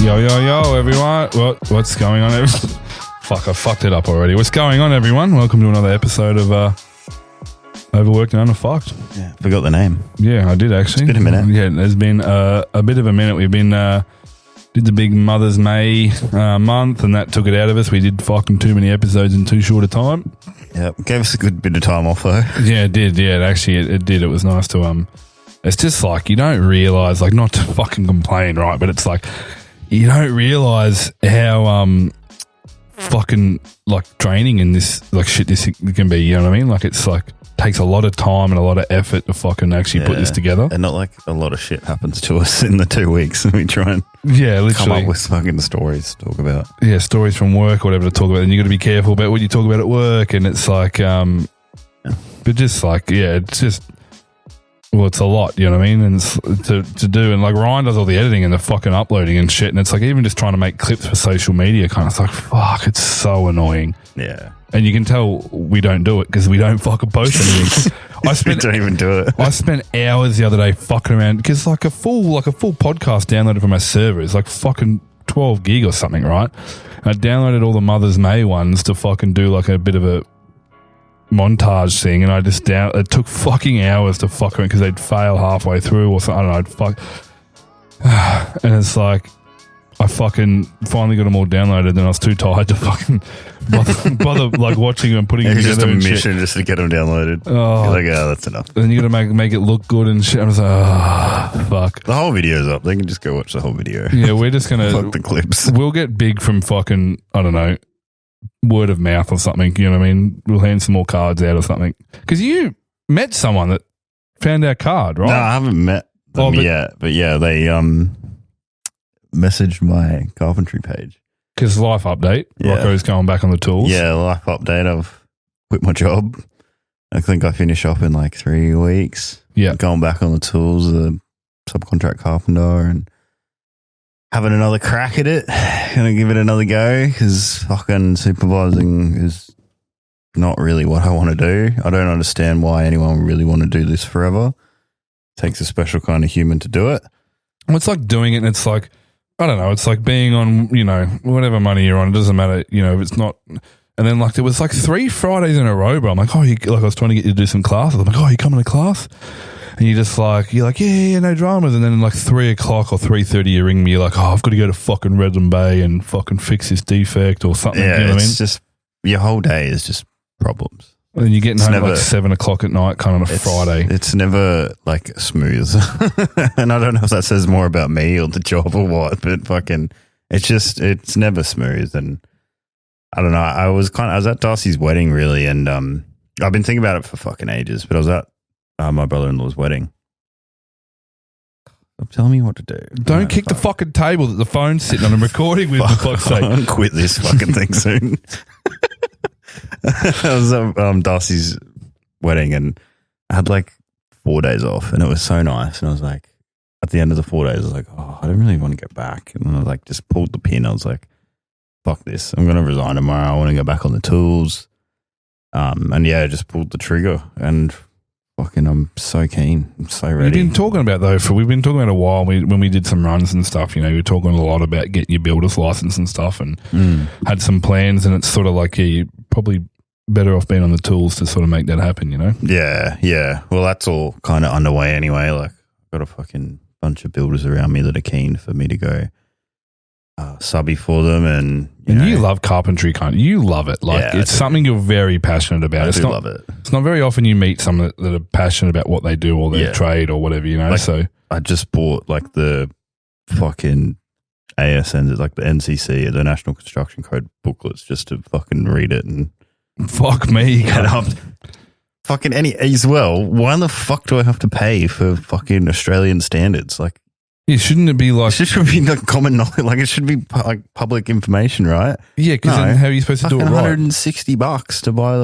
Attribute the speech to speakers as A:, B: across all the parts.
A: Yo, everyone. What's going on? Fuck, I fucked it up already. What's going on, everyone? Welcome to another episode of Overworked and Underfucked.
B: Yeah, forgot the name.
A: Yeah, I did actually.
B: It's been a minute.
A: Yeah, there's been a bit of a minute. We've been did the big Mother's May month, and that took it out of us. We did fucking too many episodes in too short a time.
B: Yeah, gave us a good bit of time off though.
A: Yeah, it did. Yeah, it did. It was nice to It's just like you don't realise, like, not to fucking complain, right? But it's like you don't realise how fucking like draining in this like shit this can be. You know what I mean? Like it's like takes a lot of time and a lot of effort to fucking actually put this together.
B: And not like a lot of shit happens to us in the 2 weeks and we try and
A: literally
B: come up with fucking stories to talk about.
A: Yeah, stories from work or whatever to talk about. And you got to be careful about what you talk about at work. And it's like, but just like, it's just, well, it's a lot, you know what I mean? And it's to do. And like Ryan does all the editing and the fucking uploading and shit. And it's like even just trying to make clips for social media kind of, it's like, fuck, it's so annoying.
B: Yeah.
A: And you can tell we don't do it because we don't fucking post anything.
B: We don't even do it.
A: I spent hours the other day fucking around because like a full podcast downloaded from my server is like fucking 12 gig or something, right? And I downloaded all the Mother's May ones to fucking do like a bit of a montage thing, and I just it took fucking hours to fuck around because they'd fail halfway through or something. I don't know. And it's like I fucking finally got them all downloaded, and I was too tired to fucking bother like watching them, putting them together.
B: It's just a mission just to get them downloaded.
A: Oh,
B: you're like, that's enough.
A: Then you got to make it look good and shit. I was like, fuck.
B: The whole video's up. They can just go watch the whole video.
A: Yeah, we're just gonna
B: fuck the clips.
A: We'll get big from fucking I don't know, word of mouth or something. You know what I mean? We'll hand some more cards out or something. Because you met someone that found our card, right?
B: No, I haven't met them yet. But yeah, they messaged my Carpentry page.
A: Because life update, Rocko's going back on the tools.
B: Yeah, life update. I've quit my job. I think I finish up in like 3 weeks.
A: Yeah.
B: Going back on the tools, a subcontract carpenter, and having another crack at it. Gonna give it another go because fucking supervising is not really what I want to do. I don't understand why anyone would really want to do this forever. It takes a special kind of human to do it.
A: Well, it's like doing it, and it's like, I don't know, it's like being on, you know, whatever money you're on, it doesn't matter, you know, if it's not. And then like there was like 3 Fridays in a row, bro. I'm like, like I was trying to get you to do some classes. I'm like, you coming to class? And you're like, yeah, no dramas. And then like 3 o'clock or 3:30, you ring me, you're like, I've got to go to fucking Redland Bay and fucking fix this defect or something.
B: Yeah,
A: you know what I mean?
B: It's just, your whole day is just problems.
A: And then you're getting home at like 7 o'clock at night, kind of on a Friday.
B: It's never like smooth. And I don't know if that says more about me or the job or what, but fucking, it's never smooth. And I don't know. I was at Darcy's wedding really. And I've been thinking about it for fucking ages, but I was at my brother-in-law's wedding. Stop telling me what to do.
A: Don't kick the fucking table that the phone's sitting on and recording with, for fuck's sake.
B: I'll quit this fucking thing soon. I was at Darcy's wedding and I had like 4 days off and it was so nice. And I was like, at the end of the 4 days, I was like, I don't really want to get back. And then I like just pulled the pin. I was like, fuck this. I'm going to resign tomorrow. I want to go back on the tools. And yeah, I just pulled the trigger and fucking I'm so keen. I'm so ready.
A: We've been talking about a while when we did some runs and stuff, you know, you're talking a lot about getting your builder's license and stuff and had some plans, and it's sort of like, you're probably better off being on the tools to sort of make that happen, you know?
B: Yeah. Well, that's all kind of underway anyway. Like I've got a fucking bunch of builders around me that are keen for me to go subby for them, and
A: you love carpentry, you love it. Like it's something you're very passionate about.
B: I love it.
A: It's not very often you meet someone that are passionate about what they do or their trade or whatever, you know.
B: Like,
A: so
B: I just bought like the fucking ASN, like the NCC, the National Construction Code booklets, just to fucking read it and
A: fuck me.
B: Fucking as well. Why the fuck do I have to pay for fucking Australian standards? Like,
A: yeah, shouldn't it be like...
B: It should be like common knowledge. Like, it should be like public information, right?
A: Yeah, because then how are you supposed to do it right?
B: $160 to buy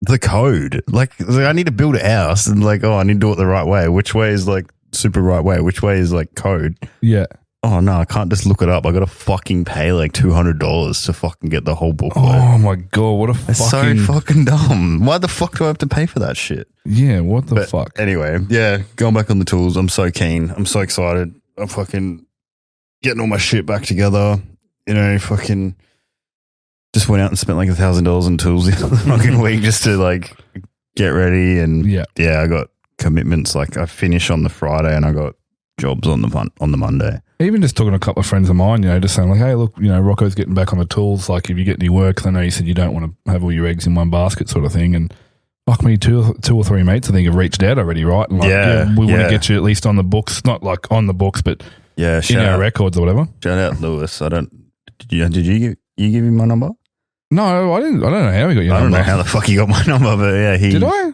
B: the code. Like, I need to build a house and like, I need to do it the right way. Which way is like super right way? Which way is like code?
A: Yeah.
B: Oh, no, I can't just look it up. I got to fucking pay like $200 to fucking get the whole booklet.
A: Oh, my God. What a fucking...
B: It's so fucking dumb. Why the fuck do I have to pay for that shit?
A: Yeah, what the fuck?
B: Anyway, yeah, going back on the tools. I'm so keen. I'm so excited. getting all my shit back together. You know, fucking just went out and spent like $1,000 on tools the fucking week just to like get ready. And yeah, I got commitments. Like I finish on the Friday and I got jobs on the Monday.
A: Even just talking to a couple of friends of mine, you know, just saying like, hey, look, you know, Rocco's getting back on the tools. Like if you get any work, 'cause I know you said you don't want to have all your eggs in one basket sort of thing. And fuck me, two or three mates I think have reached out already, right? And like, we want to get you at least on the books, not like on the books, but in our records or whatever.
B: Shout out Lewis. Did you give him my number?
A: No, I didn't. I don't know how he got your number.
B: I don't know how the fuck he got my number, but yeah,
A: did I?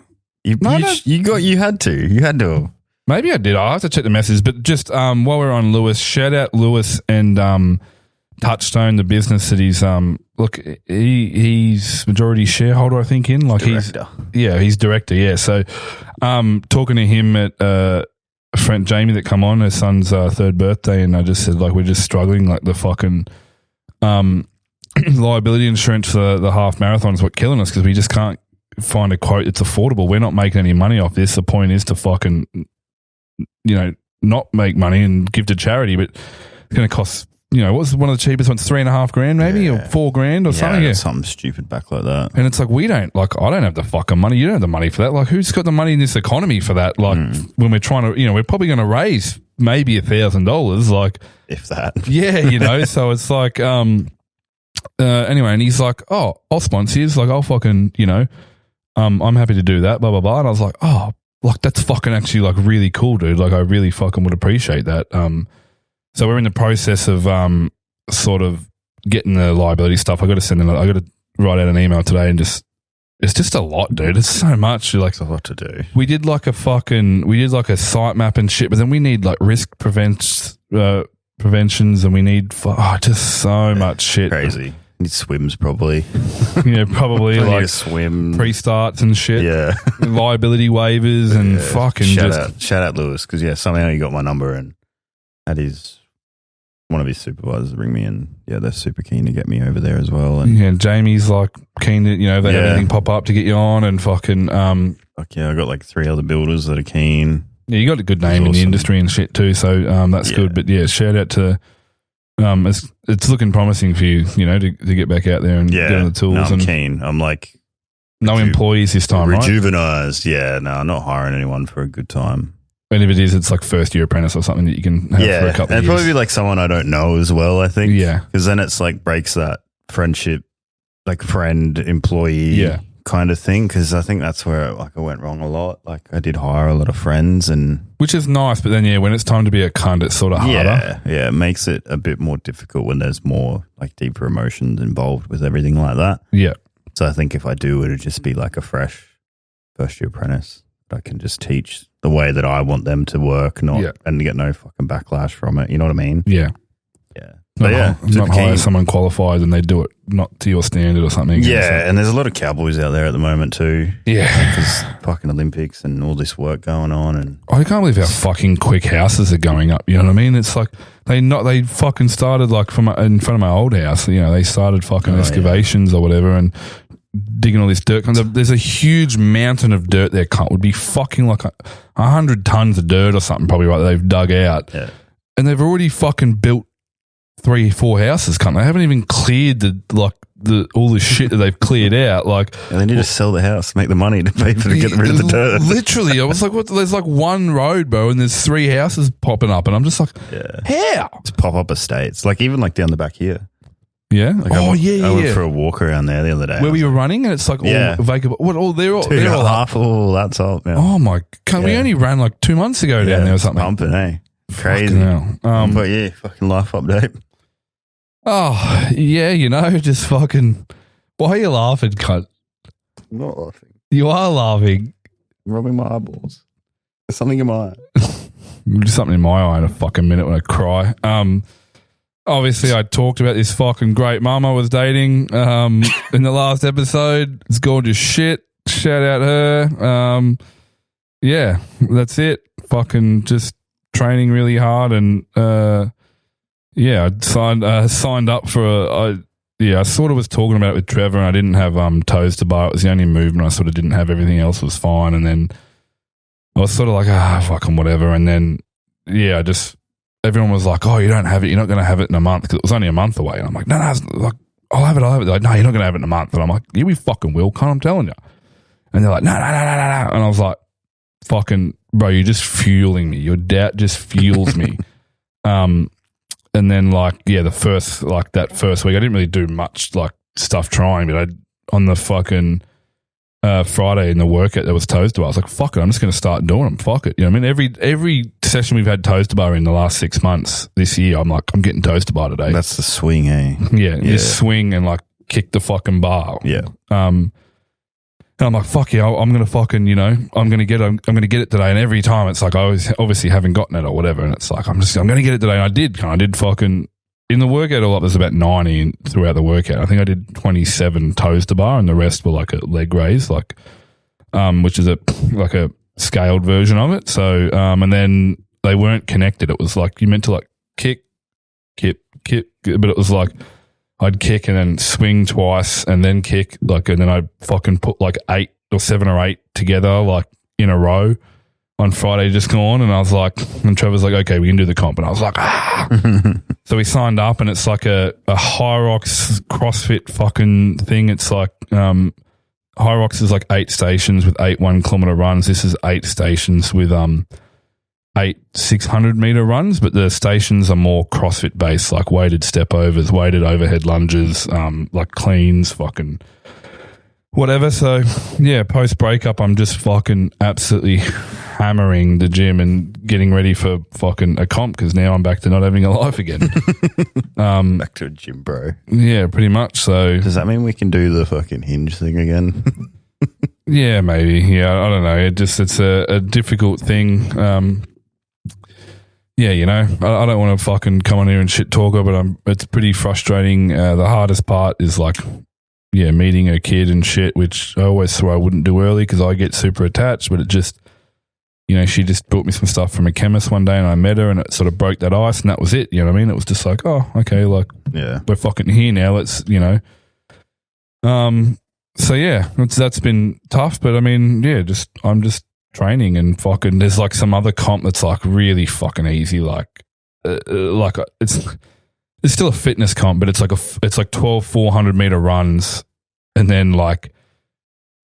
B: You had to.
A: Maybe I did. I'll have to check the message. But just while we're on Lewis, shout out Lewis and Touchstone, the business that he's look, he's majority shareholder, I think, in like
B: director.
A: He's director. Yeah. So talking to him at friend Jamie that come on, her son's third birthday, and I just said like we're just struggling, like the fucking liability insurance for the half marathon is what killing us because we just can't find a quote that's affordable. We're not making any money off this. The point is to fucking, you know, not make money and give to charity, but it's going to cost, you know, what's one of the cheapest ones, $3,500 maybe, or $4,000 or something. Yeah,
B: something stupid back like that.
A: And it's like, I don't have the fucking money. You don't have the money for that. Like, who's got the money in this economy for that? Like, when we're trying to, you know, we're probably going to raise maybe $1,000, like,
B: if that.
A: Yeah, you know, so it's like, anyway, and he's like, oh, I'll sponsor you. It's like, I'll fucking, you know, I'm happy to do that, blah, blah, blah. And I was like, oh, like, that's fucking actually, like, really cool, dude. Like, I really fucking would appreciate that. So we're in the process of sort of getting the liability stuff. I got to write out an email today and it's just a lot, dude. It's so much. Like,
B: it's a lot to do.
A: We did like a site map and shit, but then we need like risk preventions and we need just so much shit.
B: Crazy. Need swims probably.
A: Yeah, probably like
B: swim
A: pre-starts and shit.
B: Yeah,
A: liability waivers and fucking
B: shout out Lewis because somehow he got my number and that is one of his supervisors ring me and they're super keen to get me over there as well. And
A: Jamie's like keen to, you know, if they have anything pop up to get you on and fucking
B: I got like 3 other builders that are keen.
A: Yeah, you got a good name in the industry and shit too, so that's good. But yeah, shout out to it's looking promising for you, you know, to get back out there and get on the tools.
B: No, I'm keen. I'm like
A: no employees this time,
B: rejuvenized. Yeah, no, I'm not hiring anyone for a good time.
A: And if it is, it's like first year apprentice or something that you can have for a couple of years.
B: And probably be like someone I don't know as well, I think.
A: Yeah.
B: Because then it's like breaks that friendship, like friend, employee kind of thing. Because I think that's where like I went wrong a lot. Like I did hire a lot of friends and...
A: Which is nice, but then when it's time to be a cunt, it's sort of harder.
B: Yeah, it makes it a bit more difficult when there's more like deeper emotions involved with everything like that.
A: Yeah.
B: So I think if I do, it'd just be like a fresh first year apprentice. I can just teach the way that I want them to work, and get no fucking backlash from it. You know what I mean?
A: Yeah.
B: Yeah.
A: Not hire someone qualified and they do it not to your standard or something.
B: Yeah, and there's a lot of cowboys out there at the moment too.
A: Yeah.
B: Because fucking Olympics and all this work going on. And
A: I can't believe how fucking quick houses are going up. You know what I mean? It's like they fucking started like in front of my old house. You know, they started fucking excavations or whatever and digging all this dirt. There's a huge mountain of dirt there. Would be fucking like 100 tons of dirt or something probably that they've dug out.
B: Yeah.
A: And they've already fucking built 3-4 houses. They haven't even cleared all the shit that they've cleared out. Like,
B: and they need to sell the house, make the money to pay for to get rid of the dirt.
A: Literally, I was like, "What?" There's like one road, bro, and there's 3 houses popping up, and I'm just like, "How?"
B: It's pop up estates, like even like down the back here.
A: Yeah.
B: Like I went for a walk around there the other day.
A: Where we were running, and it's like all vacant. What? All they're all
B: half all that's all. Yeah.
A: Oh my god! We only ran like 2 months ago down there or something.
B: Pumping, eh? Crazy. But yeah, fucking life update.
A: Oh yeah, you know, just fucking. Why are you laughing, cunt?
B: I'm not laughing.
A: You are laughing.
B: I'm rubbing my eyeballs. There's something in my eye.
A: There's something in my eye in a fucking minute when I cry. Obviously, I talked about this fucking great mum I was dating in the last episode. It's gorgeous shit. Shout out her. Yeah, that's it. Fucking just training really hard and I signed up for I sort of was talking about it with Trevor and I didn't have toes to bar. It was the only movement I sort of didn't have. Everything else was fine. And then I was sort of like, fucking whatever. And then, I just everyone was like, oh, you don't have it. You're not going to have it in a month because it was only a month away. And I'm like, no, like, I'll have it. They're like, no, you're not going to have it in a month. And I'm like, yeah, we fucking will, I'm telling you. And they're like, no. And I was like, fucking, bro, you're just fueling me. Your doubt just fuels me. And then like, yeah, that first week, I didn't really do much like stuff trying, but on the fucking Friday in the workout, there was toaster bar. I was like, fuck it, I'm just going to start doing them. Fuck it. You know what I mean? Every session we've had toaster bar in the last 6 months this year, I'm like, I'm getting toaster bar today.
B: That's the swing, eh?
A: Yeah. Just swing and like kick the fucking bar.
B: Yeah.
A: And I'm like, fuck yeah, I'm going to fucking, you know, I'm going to get it today. And every time it's like, I obviously haven't gotten it or whatever. And it's like, I'm going to get it today. And I did fucking, in the workout all up, there's about 90 throughout the workout. I think I did 27 toes to bar and the rest were like a leg raise, like, which is a scaled version of it. So, and then they weren't connected. It was like, you meant to like kick, but it was like, I'd kick and then swing twice and then kick, like, and then I'd fucking put like 8 or 7 or 8 together, like in a row on Friday just gone. And I was like, and Trevor's like, okay, we can do the comp. And I was like, So we signed up and it's like a Hyrox CrossFit fucking thing. It's like, Hyrox is like 8 stations with 8 1 kilometer runs. This is 8 stations with, 8 600 meter runs, but the stations are more CrossFit based, like weighted step overs, weighted overhead lunges, like cleans, fucking whatever. So yeah, post breakup, I'm just fucking absolutely hammering the gym and getting ready for fucking a comp because now I'm back to not having a life again.
B: Back to a gym, bro.
A: Yeah, pretty much. So
B: does that mean we can do the fucking hinge thing again?
A: Yeah, maybe. Yeah, I don't know. It's a difficult thing. Yeah, you know, I don't want to fucking come on here and shit talk her, but it's pretty frustrating. The hardest part is like, yeah, meeting her kid and shit, which I always swore I wouldn't do early because I get super attached, but it just, you know, she just brought me some stuff from a chemist one day and I met her and it sort of broke that ice and that was it. You know what I mean? It was just like, oh, okay, like,
B: yeah,
A: we're fucking here now. Let's, you know. So yeah, that's been tough, but I mean, yeah, I'm just training and fucking there's like some other comp that's like really fucking easy, like it's still a fitness comp, but it's like 12 400 meter runs and then like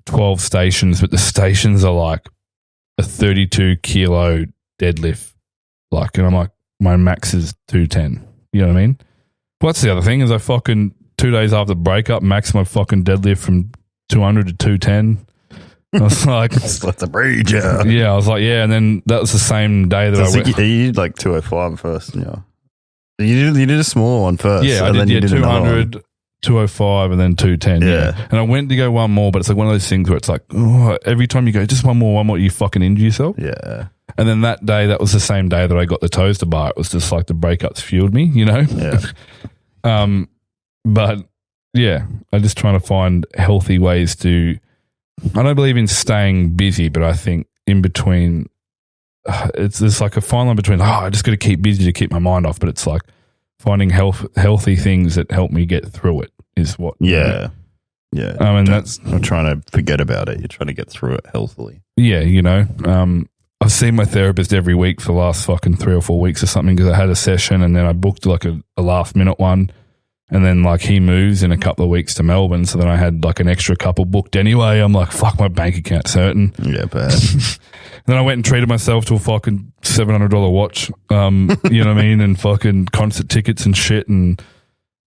A: 12 stations, but the stations are like a 32 kilo deadlift, like, and I'm like, my max is 210. You know what I mean? What's the other thing is I fucking 2 days after the breakup maxed my fucking deadlift from 200 to 210. I was like,
B: split the breed, yeah.
A: Yeah, I was like, yeah, and then that was the same day that I went.
B: You did like 205 first, yeah. You did a small one first.
A: Yeah, I did 200, 205, and then 210. Yeah. And I went to go one more, but it's like one of those things where it's like, oh, every time you go, just one more, you fucking injure yourself.
B: Yeah.
A: And then that day, that was the same day that I got the toaster bar. It was just like the breakups fueled me, you know?
B: Yeah.
A: But yeah, I'm just trying to find healthy ways to. I don't believe in staying busy, but I think in between, it's like a fine line between, I just got to keep busy to keep my mind off, but it's like finding healthy things that help me get through it is what.
B: Yeah. Yeah.
A: I mean, that's
B: not trying to forget about it. You're trying to get through it healthily.
A: Yeah. You know, I've seen my therapist every week for the last fucking 3 or 4 weeks or something because I had a session and then I booked like a last minute one. And then, like, he moves in a couple of weeks to Melbourne, so then I had, like, an extra couple booked anyway. I'm like, fuck, my bank account's hurting.
B: Yeah, bad.
A: Then I went and treated myself to a fucking $700 watch, you know what I mean, and fucking concert tickets and shit. And,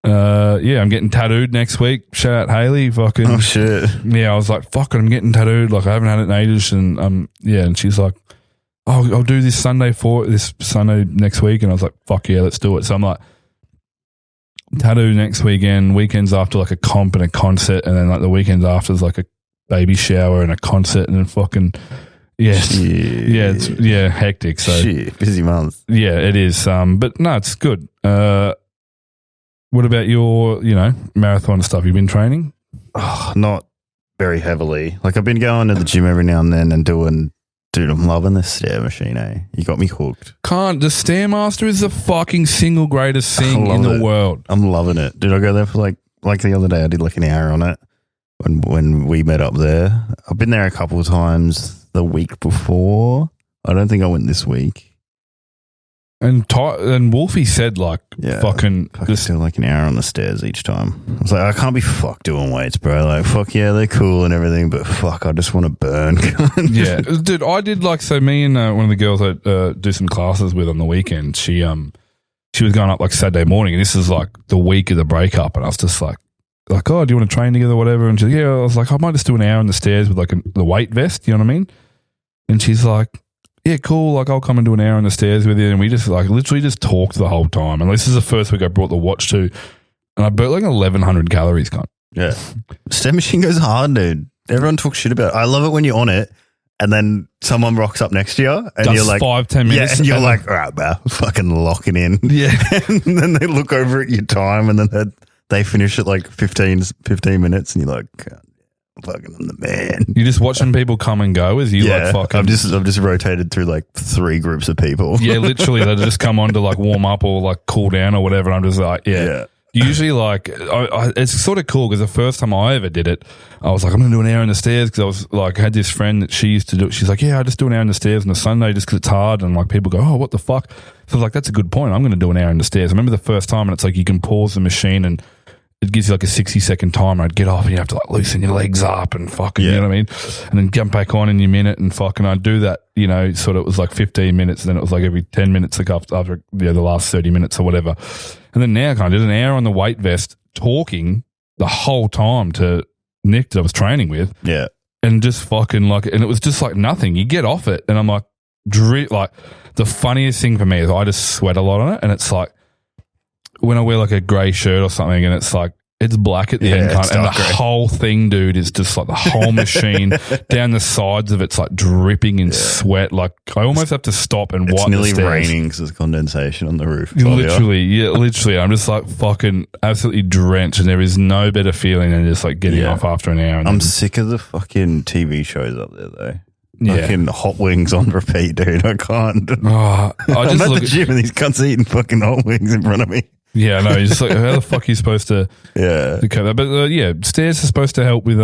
A: yeah, I'm getting tattooed next week. Shout out Haley, fucking.
B: Oh, shit.
A: Yeah, I was like, fuck it, I'm getting tattooed. Like, I haven't had it in ages. And, yeah, and she's like, oh, I'll do this Sunday next week. And I was like, fuck yeah, let's do it. So I'm like, tattoo next weekend, weekends after like a comp and a concert, and then like the weekends after is like a baby shower and a concert, and then fucking it's hectic. So
B: shit, busy month.
A: Yeah, it is. But no, it's good. What about your, marathon stuff? You've been training?
B: Oh, not very heavily. Like I've been going to the gym every now and then and doing. Dude, I'm loving the stair machine, eh? You got me hooked.
A: The Stairmaster is the fucking single greatest thing in the world.
B: I'm loving it. Did I go there for like the other day? I did like an hour on it when we met up there. I've been there a couple of times the week before. I don't think I went this week.
A: And Wolfie said like fucking
B: just do like an hour on the stairs each time. I was like, I can't be fucked doing weights, bro. Like, fuck yeah, they're cool and everything, but fuck, I just want to burn.
A: Yeah, dude, I did like, so me and one of the girls I do some classes with on the weekend, she was going up like Saturday morning, and this is like the week of the breakup, and I was just like, oh, do you want to train together or whatever? And she's like, yeah. I was like, I might just do an hour on the stairs with like the weight vest, you know what I mean? And she's like, yeah, cool. Like, I'll come and do an hour on the stairs with you. And we just like literally just talked the whole time. And this is the first week I brought the watch to, and I burnt like 1,100 calories, cunt.
B: Yeah. Step machine goes hard, dude. Everyone talks shit about it. I love it when you're on it and then someone rocks up next to you and you're like
A: 5-10 minutes.
B: Yeah, and you're like, all right, bro, fucking lock it in.
A: Yeah.
B: And then they look over at your time and then they finish at like 15 minutes and you're like, fucking I'm the man.
A: You're just watching people come and go as you like fucking.
B: I've just rotated through like 3 groups of people.
A: Yeah, literally they just come on to like warm up or like cool down or whatever. And I'm just like, yeah. Usually like it's sort of cool because the first time I ever did it, I was like, I'm going to do an hour on the stairs because I was like, I had this friend that she used to do it. She's like, yeah, I just do an hour on the stairs on a Sunday just because it's hard. And like people go, oh, what the fuck? So I was like, that's a good point. I'm going to do an hour on the stairs. I remember the first time and it's like you can pause the machine and it gives you like a 60-second timer. I'd get off and you have to like loosen your legs up and fucking, you know what I mean? And then jump back on in your minute and fucking I'd do that, you know, sort of it was like 15 minutes and then it was like every 10 minutes like after the last 30 minutes or whatever. And then now I kind of did an hour on the weight vest talking the whole time to Nick that I was training with.
B: Yeah.
A: And just fucking like, and it was just like nothing. You get off it and I'm like, like the funniest thing for me is I just sweat a lot on it and it's like, when I wear like a grey shirt or something and it's like, it's black at the end, and the whole thing, dude, is just like the whole machine down the sides of it's like dripping in sweat. Like I almost have to stop and wipe the stairs.
B: It's nearly raining because there's condensation on the roof.
A: Literally. I'm just like fucking absolutely drenched and there is no better feeling than just like getting off after an hour.
B: I'm sick of the fucking TV shows up there though.
A: Yeah.
B: Fucking Hot Wings on repeat, dude. I can't.
A: I just
B: I'm at the gym and these cunts eating fucking Hot Wings in front of me.
A: Yeah, no, you're just like, how the fuck are you supposed to cope that? But stairs are supposed to help with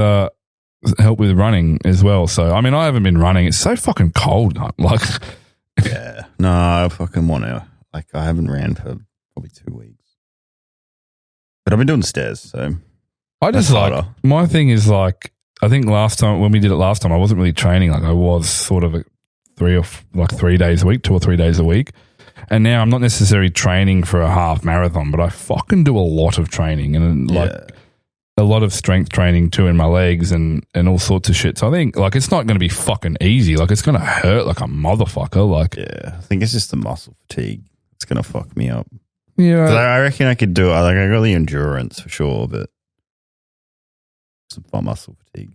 A: running as well. So, I mean, I haven't been running. It's so fucking cold. Like,
B: no, I fucking want to. Like, I haven't ran for probably 2 weeks. But I've been doing stairs, so.
A: I just like, harder. My thing is like, I think when we did it last time, I wasn't really training. Like, I was sort of 3 days a week, 2 or 3 days a week. And now I'm not necessarily training for a half marathon, but I fucking do a lot of training and like a lot of strength training too in my legs and all sorts of shit. So I think like it's not going to be fucking easy. Like it's going to hurt like a motherfucker. Like
B: I think it's just the muscle fatigue. It's going to fuck me up.
A: Yeah,
B: I reckon I could do it. Like I got the endurance for sure, but some fun muscle fatigue.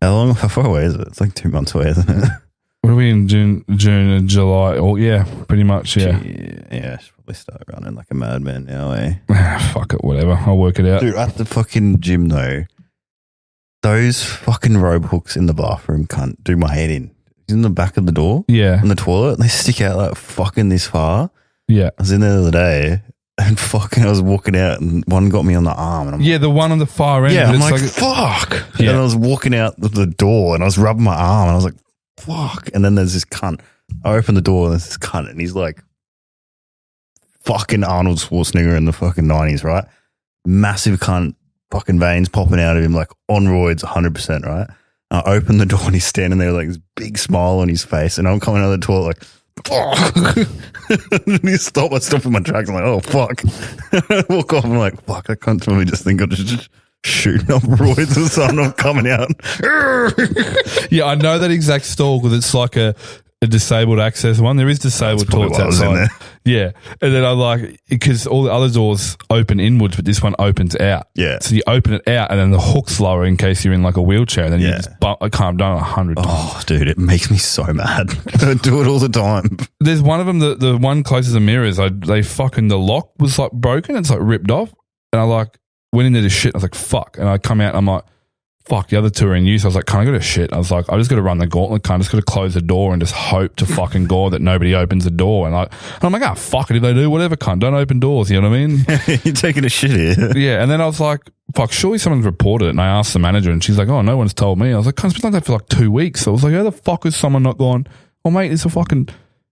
B: How far away is it? It's like 2 months away, isn't it?
A: What are we in June and July? Oh, yeah, pretty much, yeah.
B: I should probably start running like a madman now, eh?
A: Fuck it, whatever. I'll work it out.
B: Dude, at the fucking gym, though, those fucking rope hooks in the bathroom can't do my head in. In the back of the door?
A: Yeah.
B: In the toilet, and they stick out like fucking this far.
A: Yeah.
B: I was in there the other day, and fucking I was walking out, and one got me on the arm. And
A: I'm the one on the far end.
B: Yeah, I'm like, fuck. Yeah. And I was walking out the door, and I was rubbing my arm, and I was like, fuck. And then there's this cunt. I open the door and there's this cunt and he's like fucking Arnold Schwarzenegger in the fucking 90s, right? Massive cunt, fucking veins popping out of him like on roids 100%, right? And I open the door and he's standing there like this big smile on his face and I'm coming out of the toilet like, fuck. And he stopped. I stopped in my tracks. I'm like, oh, fuck. I walk off and I'm like, fuck, that cunt's probably just think I'm just shooting up roids or something. I'm coming out.
A: Yeah, I know that exact stall because it's like a disabled access one. There is disabled toilets outside. Yeah. And then I like, because all the other doors open inwards, but this one opens out.
B: Yeah.
A: So you open it out and then the hook's lower in case you're in like a wheelchair. And then you just bump. I can't have done it 100 times.
B: Oh, dude, it makes me so mad. I do it all the time.
A: There's one of them, the one closest to the mirrors, the lock was like broken. It's like ripped off. And I like went into the shit. I was like, fuck. And I come out and I'm like, fuck, the other two are in use. I was like, can I go to shit? I was like, I just got to run the gauntlet. I just got to close the door and just hope to fucking God that nobody opens the door. And I'm like, fuck it if they do, whatever, cunt. Don't open doors, you know what I mean?
B: You're taking a shit here.
A: Yeah, and then I was like, fuck, surely someone's reported it. And I asked the manager and she's like, oh, no one's told me. I was like, cunt, it's been like that for like 2 weeks. So I was like, how the fuck is someone not gone, oh, mate, it's a fucking,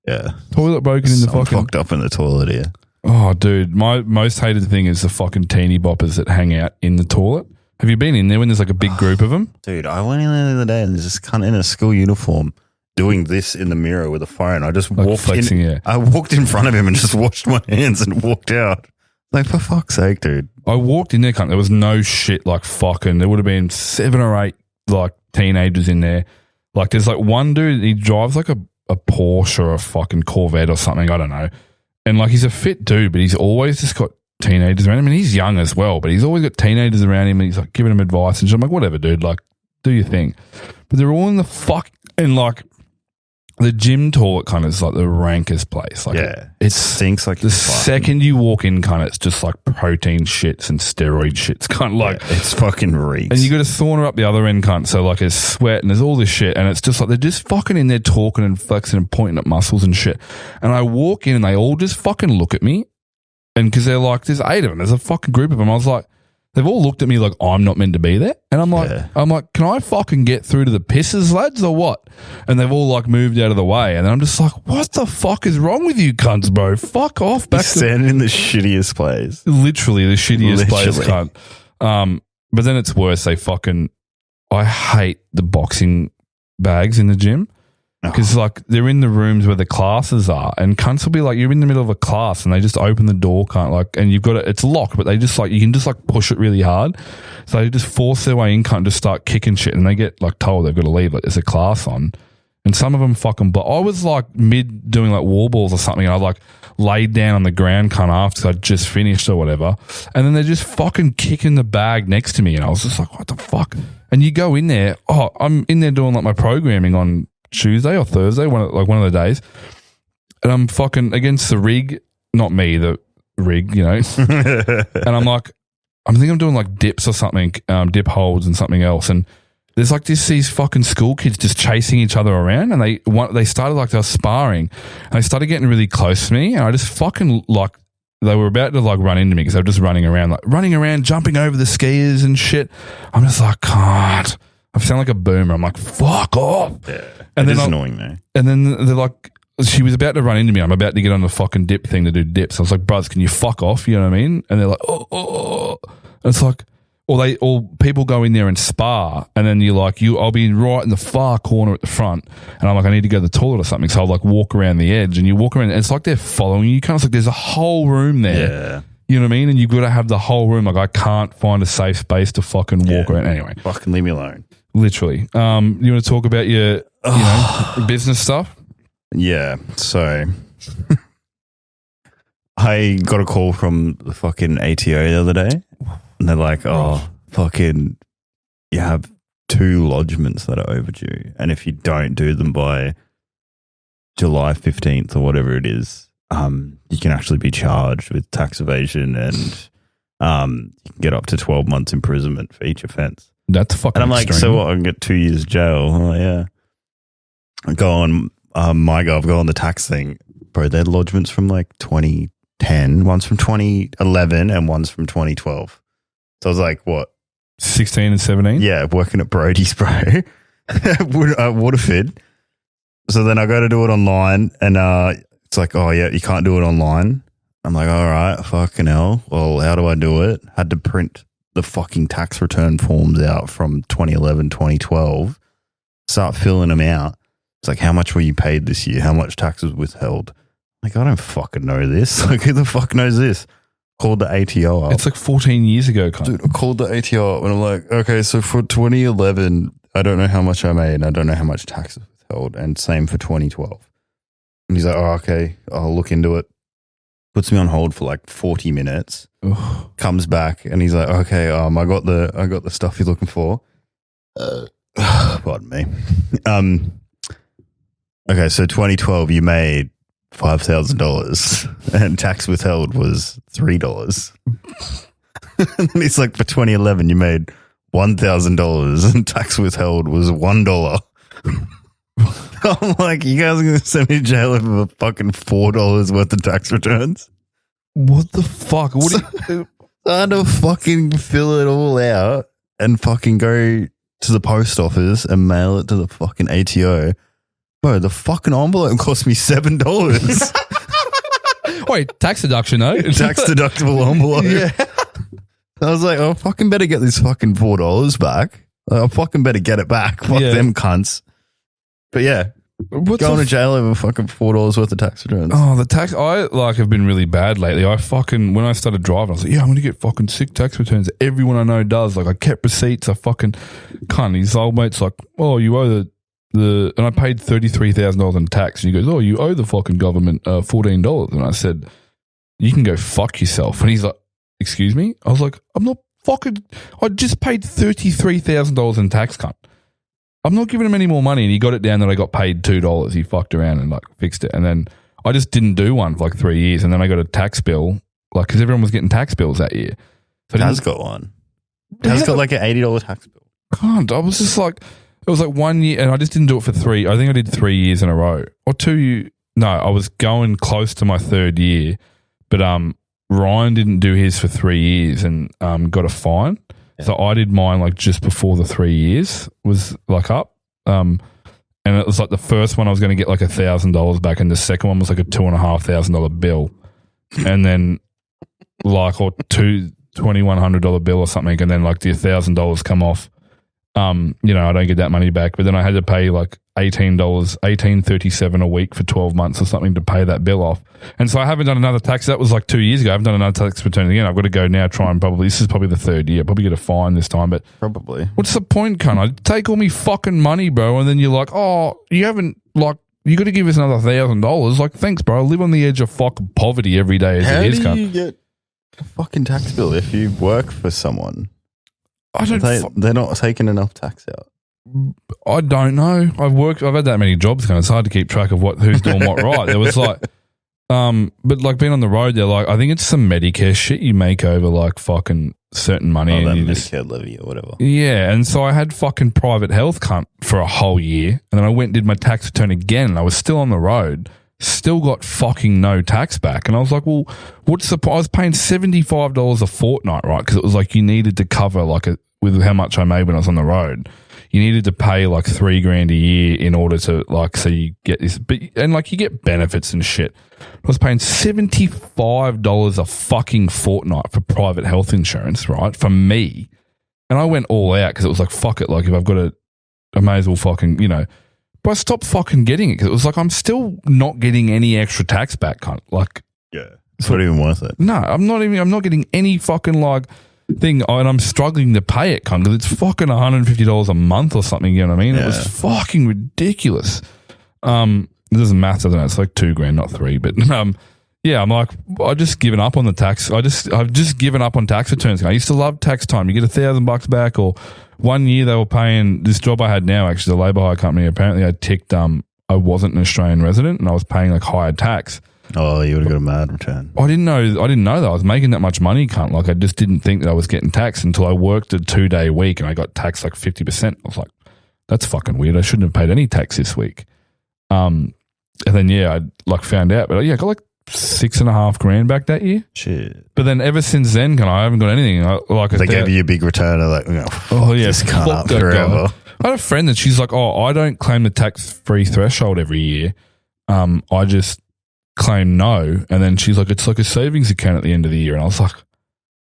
B: Yeah.
A: Toilet broken in the fucking...
B: fucked up in the toilet here.
A: Oh, dude. My most hated thing is the fucking teeny boppers that hang out in the toilet. Have you been in there when there's like a big group of them?
B: Dude, I went in there the other day and there's this cunt in a school uniform doing this in the mirror with a phone. I just walked flexing, in. Yeah. I walked in front of him and just washed my hands and walked out. Like, for fuck's sake, dude.
A: I walked in there, cunt. There was no shit like fucking. There would have been 7 or 8 like teenagers in there. Like, there's like one dude, he drives like a Porsche or a fucking Corvette or something. I don't know. And like, he's a fit dude, but he's always just got teenagers around him. And he's young as well, but he's always got teenagers around him and he's like giving them advice and shit. I'm like, whatever, dude. Like, do your thing. But they're all in the fuck. And like, the gym toilet kind of is like the rankest place. Like,
B: yeah, it stinks like
A: the second you walk in, kind of, it's just like protein shits and steroid shits. Kind of like
B: it's fucking reeks.
A: And you got a sauna up the other end, cunt. So like, there's sweat and there's all this shit, and it's just like they're just fucking in there talking and flexing and pointing at muscles and shit. And I walk in and they all just fucking look at me, and because they're like, there's 8 of them, there's a fucking group of them. I was like, they've all looked at me like I'm not meant to be there. And I'm like, can I fucking get through to the pisses, lads, or what? And they've all like moved out of the way. And I'm just like, what the fuck is wrong with you cunts, bro? Fuck off.
B: Back standing in the shittiest place.
A: Literally the shittiest place, cunt. But then it's worse. I hate the boxing bags in the gym. Because like they're in the rooms where the classes are, and cunts will be like, you're in the middle of a class and they just open the door, cunt, like, and you've got it's locked, but they just like, you can just like push it really hard, so they just force their way in, cunt, and just start kicking shit, and they get like told they've got to leave, like there's a class on, and some of them fucking. But I was like mid doing like wall balls or something, and I like laid down on the ground, cunt, after I'd just finished or whatever, and then they're just fucking kicking the bag next to me, and I was just like, what the fuck? And you go in there, I'm in there doing like my programming on Tuesday or Thursday, one of the days, and I'm fucking against the rig, not me, the rig, you know. And I'm like, I think I'm doing like dips or something, dip holds and something else, and there's like these fucking school kids just chasing each other around, and they started like they were sparring, and they started getting really close to me, and I just fucking like, they were about to like run into me because they were just running around, jumping over the skiers and shit. I'm just like, God. I sound like a boomer. I'm like, fuck off.
B: Yeah, and then annoying though.
A: And then they're like, she was about to run into me. I'm about to get on the fucking dip thing to do dips. I was like, bruz, can you fuck off? You know what I mean? And they're like, oh. And it's like, or people go in there and spar, and then you're like, I'll be right in the far corner at the front, and I'm like, I need to go to the toilet or something. So I'll like walk around the edge, and you walk around, and it's like they're following you. Kind of like there's a whole room there. Yeah. You know what I mean? And you've got to have the whole room. Like, I can't find a safe space to fucking walk around. Anyway.
B: Fucking leave me alone.
A: Literally. You want to talk about your business stuff?
B: Yeah. So I got a call from the fucking ATO the other day, and they're like, fucking, you have 2 lodgements that are overdue, and if you don't do them by July 15th or whatever it is, you can actually be charged with tax evasion, and you can get up to 12 months imprisonment for each offense.
A: That's fucking
B: And I'm like,
A: extreme.
B: so what? I can get 2 years jail. I'm like, yeah. I go on MyGov, go on the tax thing. Bro, they're lodgements from like 2010, one's from 2011, and one's from 2012. So I was like, what?
A: 16 and 17?
B: Yeah, working at Brody's, bro. Waterford. So then I go to do it online, and it's like, oh, yeah, you can't do it online. I'm like, all right, fucking hell. Well, how do I do it? Had to print the fucking tax return forms out from 2011, 2012, start filling them out. It's like, how much were you paid this year? How much tax was withheld? Like, I don't fucking know this. Like, who the fuck knows this? Called the ATO up.
A: It's like 14 years ago, kind
B: Dude, I called the ATO up and I'm like, okay, so for 2011, I don't know how much I made and I don't know how much tax was withheld, and same for 2012. And he's like, oh, okay, I'll look into it. Puts me on hold for like 40 minutes.
A: Ugh.
B: Comes back and he's like, okay, I got the stuff you're looking for. Pardon me. Okay, so 2012 you made $5,000 and tax withheld was $3. And then he's like, for 2011 you made $1,000 and tax withheld was $1. I'm like, you guys are going to send me to jail over fucking $4 worth of tax returns?
A: What the fuck? What do you...
B: I had to fucking fill it all out and fucking go to the post office and mail it to the fucking ATO. Bro, the fucking envelope cost me $7.
A: Wait, tax deduction, though?
B: Tax deductible envelope.
A: Yeah.
B: I was like, I fucking better get this fucking $4 back. I fucking better get it back. Fuck them cunts. But yeah, going to jail over fucking $4 worth of tax returns.
A: Oh, the tax, I have been really bad lately. When I started driving, I was like, yeah, I'm going to get fucking sick tax returns. Everyone I know does. Like, I kept receipts. I fucking can't. These old mates like, oh, you owe and I paid $33,000 in tax. And he goes, oh, you owe the fucking government $14. And I said, you can go fuck yourself. And he's like, excuse me? I was like, I'm not fucking, I just paid $33,000 in tax, cunt. I'm not giving him any more money. And he got it down that I got paid $2. He fucked around and like fixed it. And then I just didn't do one for like 3 years. And then I got a tax bill, like, because everyone was getting tax bills that year. So
B: Taz got one. Taz got like an $80 tax bill.
A: Can't. I was just like, it was like 1 year, and I just didn't do it for 3. I think I did 3 years in a row. Or 2. No, I was going close to my 3rd year. But Ryan didn't do his for 3 years and got a fine. Yeah. So I did mine like just before the 3 years was like up. And it was like the first one I was going to get like $1,000 back, and the second one was like a $2,500 bill. And then like, or $2,100 bill or something, and then like the $1,000 come off. I don't get that money back, but then I had to pay like $18.37 a week for 12 months or something to pay that bill off. And so I haven't done another tax. That was like 2 years ago. I haven't done another tax return again. I've got to go now, try and this is probably the 3rd year. Probably get a fine this time, but
B: probably.
A: What's the point, cunt? I take all me fucking money, bro, and then you're like, oh, you haven't, like, you got to give us another $1,000. Like, thanks, bro. I live on the edge of fucking poverty every day as it is, cunt.
B: How do you get a fucking tax bill if you work for someone?
A: I don't.
B: They're not taking enough tax out.
A: I don't know. I've had that many jobs, kind of. It's hard to keep track of who's doing what right. There was like, but like being on the road, they're like, I think it's some Medicare shit you make over like fucking certain money.
B: Oh, that
A: and
B: Medicare levy or whatever.
A: Yeah, and so I had fucking private health cunt for a whole year, and then I went and did my tax return again, and I was still on the road. Still got fucking no tax back. And I was like, well, I was paying $75 a fortnight, right? Because it was like you needed to cover with how much I made when I was on the road. You needed to pay like $3,000 a year in order to like, so you get this, and like you get benefits and shit. I was paying $75 a fucking fortnight for private health insurance, right? For me. And I went all out because it was like, fuck it. Like if I've got I may as well fucking, but I stopped fucking getting it because it was like, I'm still not getting any extra tax back, cunt. Like,
B: yeah, it's not even worth it.
A: No, I'm not getting any fucking like thing, and I'm struggling to pay it, cunt, because it's fucking $150 a month or something, you know what I mean? Yeah. It was fucking ridiculous. It doesn't matter, I don't know, it's like $2,000, not 3, but yeah, I'm like, I just given up on the tax. I've just given up on tax returns. I used to love tax time. You get $1,000 back, or 1 year they were paying this job I had now, actually, the labour hire company. Apparently, I ticked. I wasn't an Australian resident, and I was paying like higher tax.
B: Oh, you would have got a mad return.
A: I didn't know that I was making that much money, cunt. Like I just didn't think that I was getting taxed until I worked a 2-day week and I got taxed like 50%. I was like, that's fucking weird. I shouldn't have paid any tax this week. And then I like found out, but I got like $6,500 back that year.
B: Shit.
A: But then ever since then, I haven't got anything.
B: They gave you a big return. Like, this can't up forever.
A: I had a friend that she's like, I don't claim the tax-free threshold every year. I just claim no. And then she's like, it's like a savings account at the end of the year. And I was like,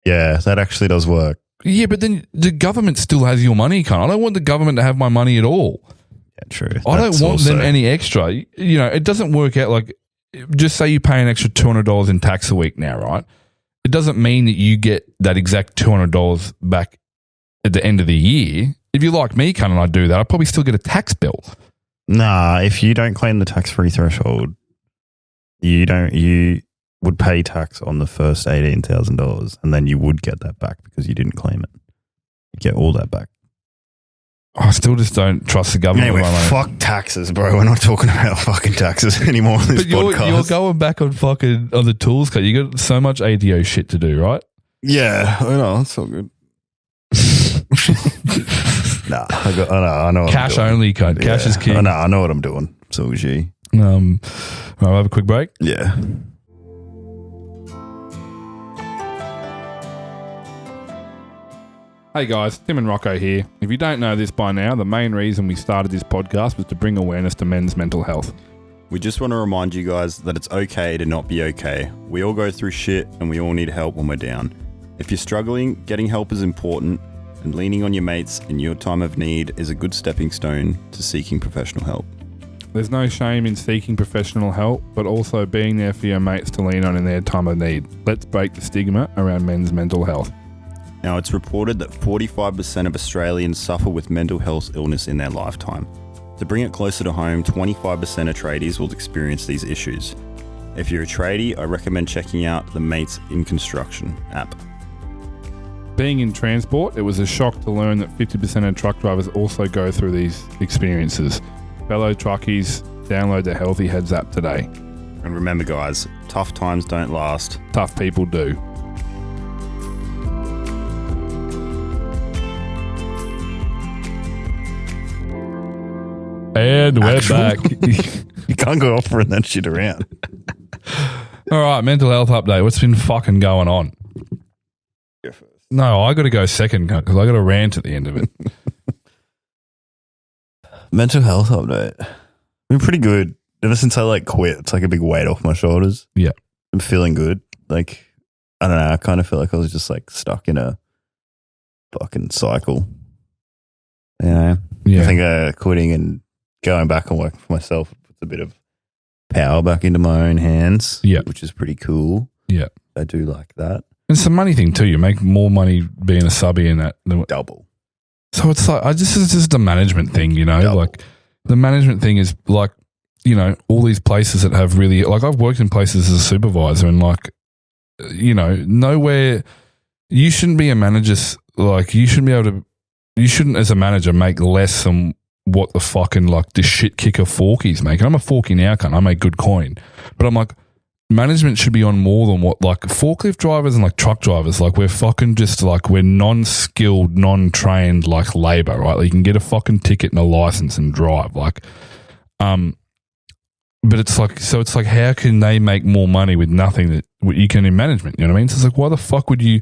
B: yeah, that actually does work.
A: Yeah, but then the government still has your money, cunt. I don't want the government to have my money at all.
B: Yeah, true.
A: I don't want them any extra. It doesn't work out like, just say you pay an extra $200 in tax a week now, right? It doesn't mean that you get that exact $200 back at the end of the year. If you like me, cunt, and I do that, I'll probably still get a tax bill.
B: Nah, if you don't claim the tax-free threshold, you would pay tax on the first $18,000, and then you would get that back because you didn't claim it. You get all that back.
A: I still just don't trust the government.
B: Anyway, fuck taxes, bro. We're not talking about fucking taxes anymore on this podcast. You're going
A: back on the tools cut. You got so much ADO shit to do, right?
B: Yeah, I know. It's all good. Nah, I know.
A: Cash only, cut. Cash is king.
B: I know what I'm doing. So is you.
A: I'll have a quick break.
B: Yeah.
A: Hey guys, Tim and Rocko here. If you don't know this by now, the main reason we started this podcast was to bring awareness to men's mental health.
B: We just want to remind you guys that it's okay to not be okay. We all go through shit and we all need help when we're down. If you're struggling, getting help is important, and leaning on your mates in your time of need is a good stepping stone to seeking professional help.
A: There's no shame in seeking professional help, but also being there for your mates to lean on in their time of need. Let's break the stigma around men's mental health.
B: Now, it's reported that 45% of Australians suffer with mental health illness in their lifetime. To bring it closer to home, 25% of tradies will experience these issues. If you're a tradie, I recommend checking out the Mates in Construction app.
A: Being in transport, it was a shock to learn that 50% of truck drivers also go through these experiences. Fellow truckies, download the Healthy Heads app today.
B: And remember guys, tough times don't last.
A: Tough people do. And we're back.
B: You can't go offering that shit around.
A: All right, mental health update. What's been fucking going on? No, I got to go second because I got a rant at the end of it.
B: Mental health update. Been pretty good. Ever since I quit, it's like a big weight off my shoulders.
A: Yeah.
B: I'm feeling good. I don't know. I kind of feel like I was just stuck in a fucking cycle. You know?
A: Yeah.
B: I think quitting and going back and working for myself puts a bit of power back into my own hands.
A: Yeah.
B: Which is pretty cool.
A: Yeah.
B: I do like that.
A: It's a money thing too. You make more money being a subby in that.
B: Double.
A: So it's this is just a management thing, you know?
B: Double.
A: The management thing is all these places that have really, I've worked in places as a supervisor and nowhere, you shouldn't be a manager, you shouldn't as a manager make less than what the fucking the shit kicker forkies make. And I'm a forky now, cunt. I make good coin. But I'm management should be on more than what forklift drivers and truck drivers. We're fucking just we're non-skilled, non-trained labor, right? You can get a fucking ticket and a license and drive. But it's how can they make more money with nothing that you can in management? You know what I mean? So it's why the fuck would you,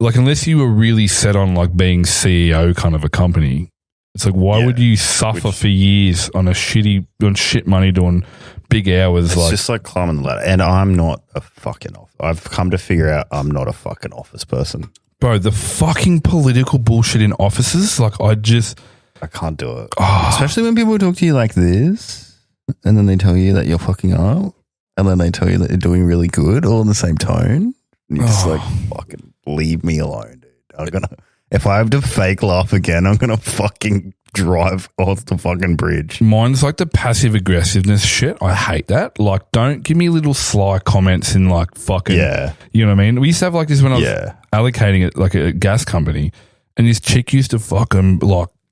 A: unless you were really set on being CEO kind of a company, it's why would you suffer for years on shit money doing big hours?
B: It's just climbing the ladder. And I'm not a fucking office. I've come to figure out I'm not a fucking office person.
A: Bro, the fucking political bullshit in offices, I
B: can't do it. Oh. Especially when people talk to you like this and then they tell you that you're fucking up and then they tell you that you're doing really good all in the same tone. And you're just fucking leave me alone, dude. If I have to fake laugh again, I'm going to fucking drive off the fucking bridge. Mine's
A: the passive aggressiveness shit. I hate that. Don't give me little sly comments in fucking, you know what I mean? We used to have this when I was allocating it a gas company and this chick used to fucking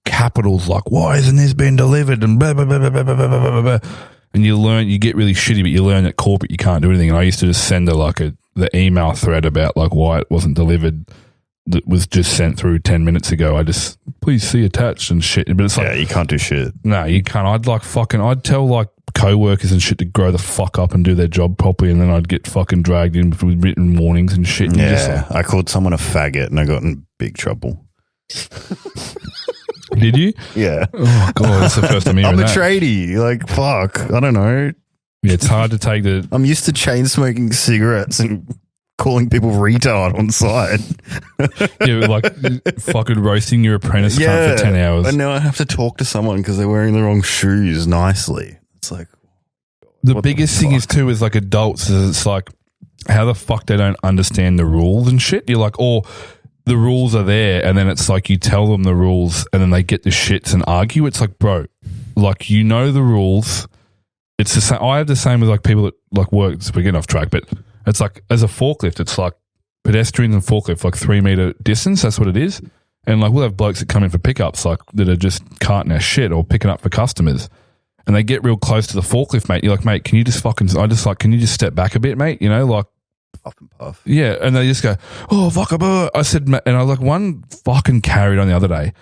A: capitals why isn't this being delivered and blah, blah, blah, blah, blah, blah, blah, blah. And you get really shitty, but you learn at corporate you can't do anything. And I used to just send her the email thread about why it wasn't delivered that was just sent through 10 minutes ago. I just, please see attached and shit. But it's
B: you can't do shit.
A: No, you can't. I'd tell co-workers and shit to grow the fuck up and do their job properly, and then I'd get fucking dragged in with written warnings and shit. And
B: I called someone a faggot and I got in big trouble.
A: Did you?
B: Yeah.
A: Oh, God, that's the first time hearing
B: I'm a
A: that.
B: tradie. Fuck. I don't know.
A: Yeah, it's hard to take the...
B: I'm used to chain smoking cigarettes and calling people retard on site.
A: Fucking roasting your apprentice cunt for 10 hours.
B: And now I have to talk to someone because they're wearing the wrong shoes nicely. It's
A: the biggest thing is too is adults is it's how the fuck they don't understand the rules and shit. You're the rules are there and then it's you tell them the rules and then they get the shits and argue. It's bro, you know the rules. It's the same. I have the same with people that work. We're getting off track, but it's as a forklift, it's pedestrians and forklift 3 meter distance. That's what it is. And we'll have blokes that come in for pickups that are just carting our shit or picking up for customers. And they get real close to the forklift, mate. You're mate, can you just can you just step back a bit, mate? You know,
B: puff and puff.
A: Yeah. And they just go, oh, fuck. I said, and I one fucking carried on the other day.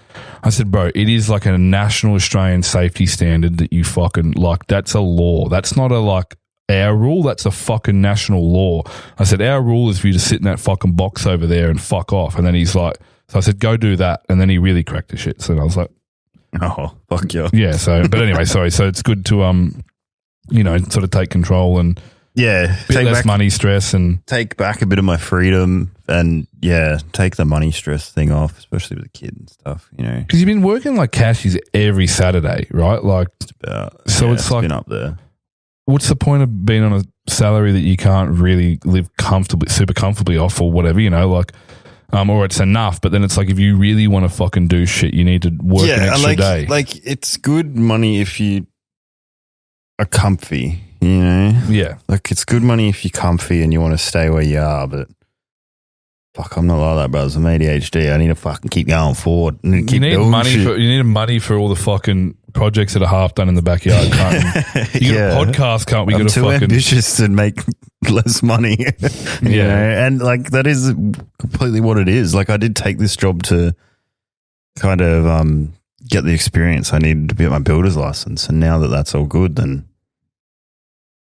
A: I said, bro, it is a national Australian safety standard that you fucking that's a law. That's not a our rule, that's a fucking national law. I said, our rule is for you to sit in that fucking box over there and fuck off. And then he's So I said, go do that. And then he really cracked the shit. So I was like,
B: oh, fuck you.
A: yeah. So, but anyway, sorry. So it's good to, sort of take control and
B: take
A: less
B: back
A: money stress and
B: take back a bit of my freedom and take the money stress thing off, especially with the kid and stuff,
A: Because you've been working like cashies every Saturday, right? Like, it's like
B: been up there.
A: What's the point of being on a salary that you can't really live super comfortably off or whatever, or it's enough, but then it's like if you really want to fucking do shit, you need to work an extra day.
B: Like it's good money if you are comfy,
A: Yeah.
B: Like it's good money if you're comfy and you want to stay where you are, but fuck, I'm not like that, brothers. I'm ADHD. I need to fucking keep going forward.
A: You need money for all the fucking projects that are half done in the backyard. Can't you got a podcast, can't we?
B: I'm too ambitious to make less money. And like that is completely what it is. Like I did take this job to kind of get the experience I needed to get my builder's license, and now that that's all good, then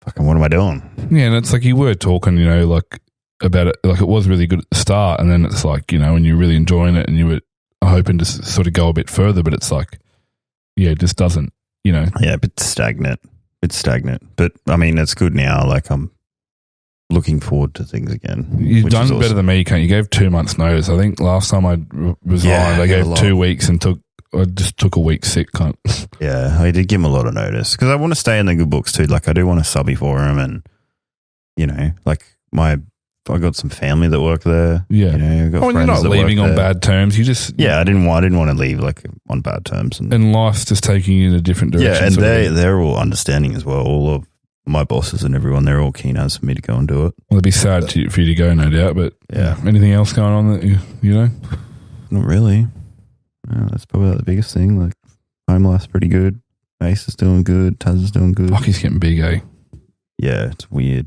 B: fucking what am I doing?
A: Yeah, and it's like you were talking, like about it, like it was really good at the start, and then it's like, when you're really enjoying it and you were hoping to sort of go a bit further, but it's like, it just doesn't, Yeah,
B: a bit stagnant. But I mean, it's good now. Like I'm looking forward to things again.
A: You've done better than me, can't you? Gave 2 months notice. I think last time I resigned, I gave 2 weeks and I just took a week sick, cunt.
B: Yeah, I did give him a lot of notice because I want to stay in the good books too. Like I do want to subby for him, and I got some family that work there.
A: Yeah,
B: I got friends
A: you're not
B: that
A: leaving
B: work
A: on
B: there.
A: bad terms. You just
B: I didn't want to leave like on bad terms,
A: and life's just taking you in a different direction.
B: Yeah, and they're all understanding as well. All of my bosses and everyone, they're all keen as for me to go and do it.
A: Well, it'd be sad for you to go, no doubt. But anything else going on that you know?
B: Not really. No, that's probably the biggest thing. Like home life's pretty good. Ace is doing good. Taz is doing good.
A: Fuck, he's getting big, eh?
B: Yeah, it's weird.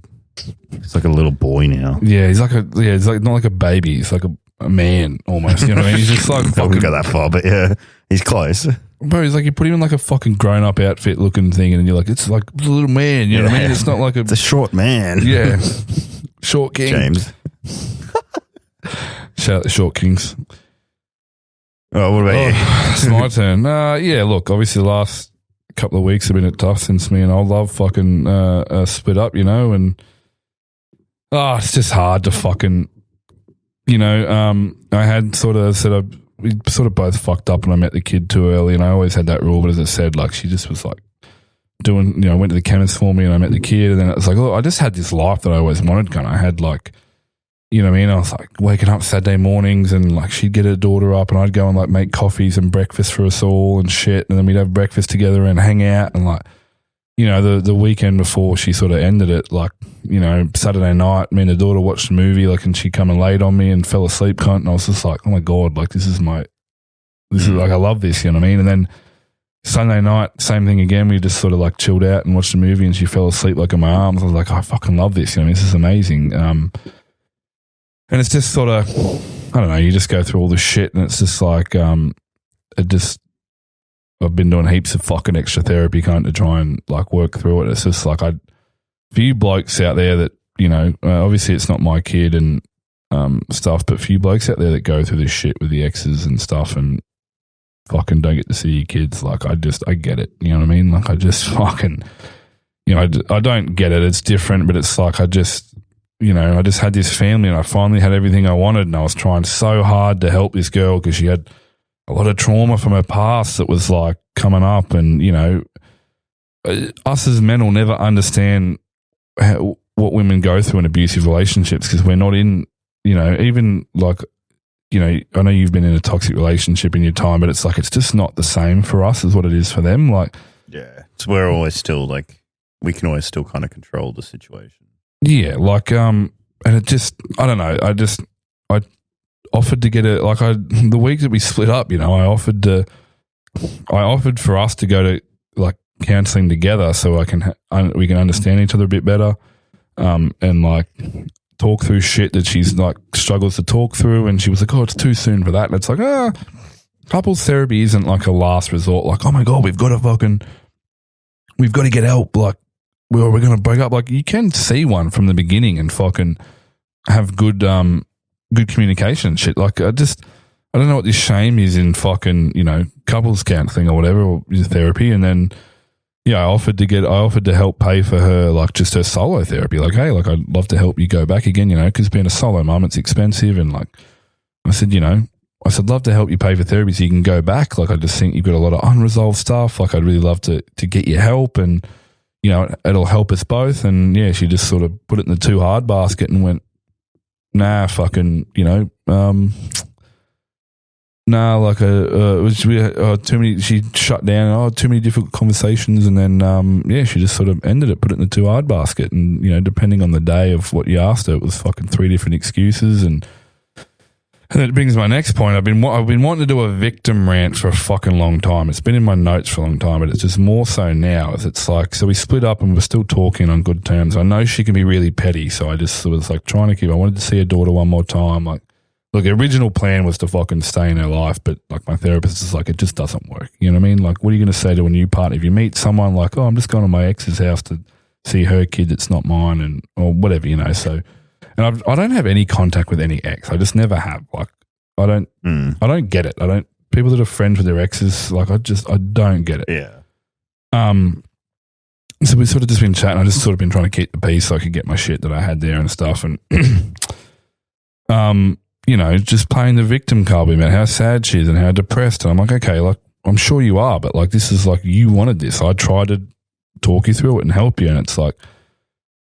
B: He's like a little boy now.
A: Yeah, he's like not like a baby. He's like a man almost. You know what I mean? He's just like
B: I
A: fucking
B: wouldn't go that far, but yeah, he's close.
A: Bro, he's like you put him in like a fucking grown up outfit looking thing, and then you're like, it's like a little man. You know what I mean? It's not like
B: it's a short man.
A: Yeah, short king.
B: James.
A: Shout out the short kings.
B: Oh, what about you?
A: It's my turn. Look, obviously the last couple of weeks have been tough since me and old love fucking split up, and it's just hard to fucking, I had sort of said we sort of both fucked up and I met the kid too early, and I always had that rule, but as I said, like she just was like doing, went to the chemist for me and I met the kid, and then it was like, I just had this life that I always wanted, I had like, you know what I mean? I was like waking up Saturday mornings and like she'd get her daughter up and I'd go and like make coffees and breakfast for us all and shit. And then we'd have breakfast together and hang out and like, the weekend before she sort of ended it, like, Saturday night, me and the daughter watched a movie, like, and she come and laid on me and fell asleep, cunt. And I was just like, oh my God, like this is like, I love this, you know what I mean? And then Sunday night, same thing again. We just sort of like chilled out and watched a movie and she fell asleep like in my arms. I was like, I fucking love this, this is amazing. And it's just sort of, I don't know, you just go through all this shit and it's just like, I've been doing heaps of fucking extra therapy to try and like work through it. It's just like, for you blokes out there that, obviously it's not my kid and stuff, but for you blokes out there that go through this shit with the exes and stuff and fucking don't get to see your kids, like I get it. You know what I mean? Like I just fucking, I don't get it. It's different, but it's like I just had this family and I finally had everything I wanted, and I was trying so hard to help this girl because she had a lot of trauma from her past that was like coming up, and us as men will never understand what women go through in abusive relationships because we're not in, even like, I know you've been in a toxic relationship in your time, but it's like it's just not the same for us as what it is for them. Like,
B: yeah, it's we're always still like we can always still kind of control the situation. Yeah,
A: like, and it just, I don't know, I offered to get the week that we split up, I offered for us to go to like counselling together so we can understand each other a bit better, and like talk through shit that she's like struggles to talk through, and she was like, oh, it's too soon for that, and it's like, couples therapy isn't like a last resort, like, oh my God, we've got to get help, like, we're going to break up. Like you can see one from the beginning and fucking have good communication and shit. Like I I don't know what this shame is in fucking, couples counseling or whatever, or therapy. And then, I offered to help pay for her, like, just her solo therapy. Like, hey, like, I'd love to help you go back again, because being a solo mum, it's expensive. And, like, I said, love to help you pay for therapy so you can go back. Like, I just think you've got a lot of unresolved stuff. Like, I'd really love to get you help, and, it'll help us both. And, yeah, she just sort of put it in the too hard basket and went, nah, fucking, nah, like it was too many. She shut down. Too many difficult conversations, and then she just sort of ended it, put it in the too hard basket. And depending on the day of what you asked her, it was fucking 3 different excuses. And that brings my next point. I've been wanting to do a victim rant for a fucking long time. It's been in my notes for a long time, but it's just more so now. It's like, so we split up and we're still talking on good terms. I know she can be really petty, so I just was like trying to I wanted to see her daughter one more time. Like, look, the original plan was to fucking stay in her life, but like my therapist is like, it just doesn't work. You know what I mean? Like, what are you going to say to a new partner if you meet someone like, I'm just going to my ex's house to see her kid that's not mine, or whatever, So, and I don't have any contact with any ex. I just never have. Like, I don't get it. People that are friends with their exes, like, I don't get it.
B: Yeah.
A: So we've sort of just been chatting. I just sort of been trying to keep the peace so I could get my shit that I had there and stuff, and just playing the victim card about how sad she is and how depressed. And I'm like, okay, like, I'm sure you are, but like, this is like, you wanted this. I tried to talk you through it and help you. And it's like,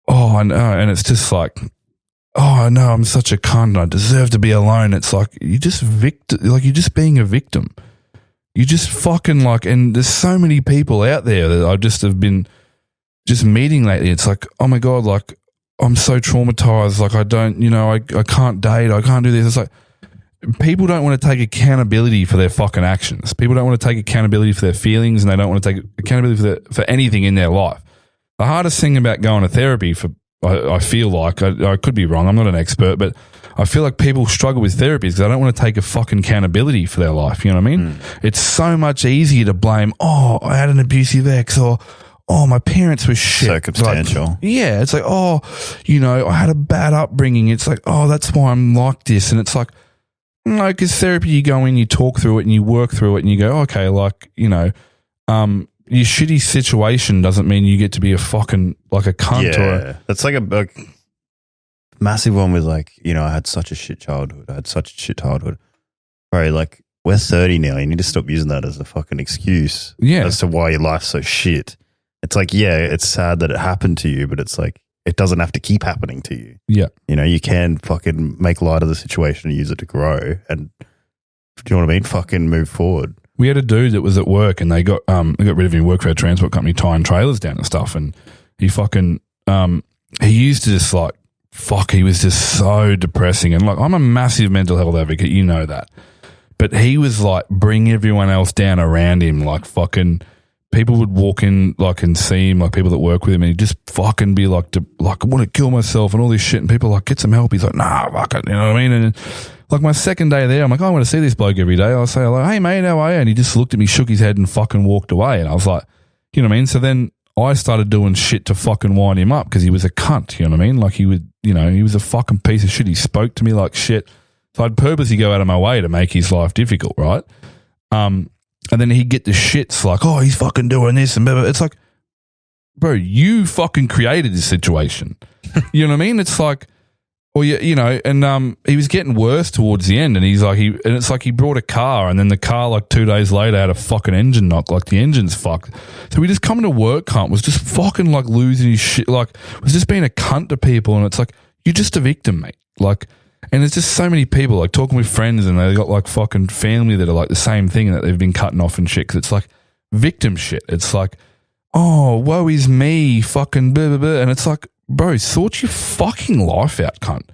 A: oh, I know. And it's just like, oh, I know, I'm such a cunt. I deserve to be alone. It's like, you're just you're just being a victim. You just fucking like, and there's so many people out there that I just have been just meeting lately. It's like, oh my God, like, I'm so traumatized. Like, I don't, I can't date. I can't do this. It's like, people don't want to take accountability for their fucking actions. People don't want to take accountability for their feelings, and they don't want to take accountability for anything in their life. The hardest thing about going to therapy I feel like, I could be wrong, I'm not an expert, but I feel like people struggle with therapy because they don't want to take a fucking accountability for their life. You know what I mean? It's so much easier to blame, I had an abusive ex, or my parents were shit.
B: Circumstantial.
A: Like, yeah, it's like, I had a bad upbringing. It's like, that's why I'm like this. And it's like, no, because therapy, you go in, you talk through it, and you work through it, and you go, okay, like, your shitty situation doesn't mean you get to be a fucking, like, a cunt.
B: Yeah, that's like a massive one with, like, I had such a shit childhood. Bro, like, we're 30 now. You need to stop using that as a fucking excuse as to why your life's so shit. It's like, yeah, it's sad that it happened to you, but it's like, it doesn't have to keep happening to you.
A: Yeah.
B: You can fucking make light of the situation and use it to grow. And do you know what I mean? Fucking move forward. We
A: had a dude that was at work, and they got rid of him. Worked for a transport company, tying trailers down and stuff. And he fucking, he used to just like, he was just so depressing. And like, I'm a massive mental health advocate, you know that. But he was like, bring everyone else down around him, like fucking. People would walk in, like, and see him, like, people that work with him, and he'd just fucking be like, I want to kill myself and all this shit. And people are like, get some help. He's like, nah, fuck it. You know what I mean? And like, my second day there, I'm like, I want to see this bloke every day. I'll say, like, hey, mate, how are you? And he just looked at me, shook his head, and fucking walked away. And I was like, you know what I mean? So then I started doing shit to fucking wind him up because he was a cunt. You know what I mean? Like, he would, he was a fucking piece of shit. He spoke to me like shit. So I'd purposely go out of my way to make his life difficult, right? And then he'd get the shits like, he's fucking doing this and blah, blah. It's like, bro, you fucking created this situation. You know what I mean? It's like, and he was getting worse towards the end, and he's like, and it's like he brought a car, and then the car like 2 days later had a fucking engine knock, like the engine's fucked. So he just coming to work, cunt, was just fucking like losing his shit, like was just being a cunt to people, and it's like, you're just a victim, mate. Like, and there's just so many people, like talking with friends, and they got like fucking family that are like the same thing, that they've been cutting off and shit, because it's like victim shit. It's like, woe is me, fucking blah, blah, blah. And it's like, bro, sort your fucking life out, cunt.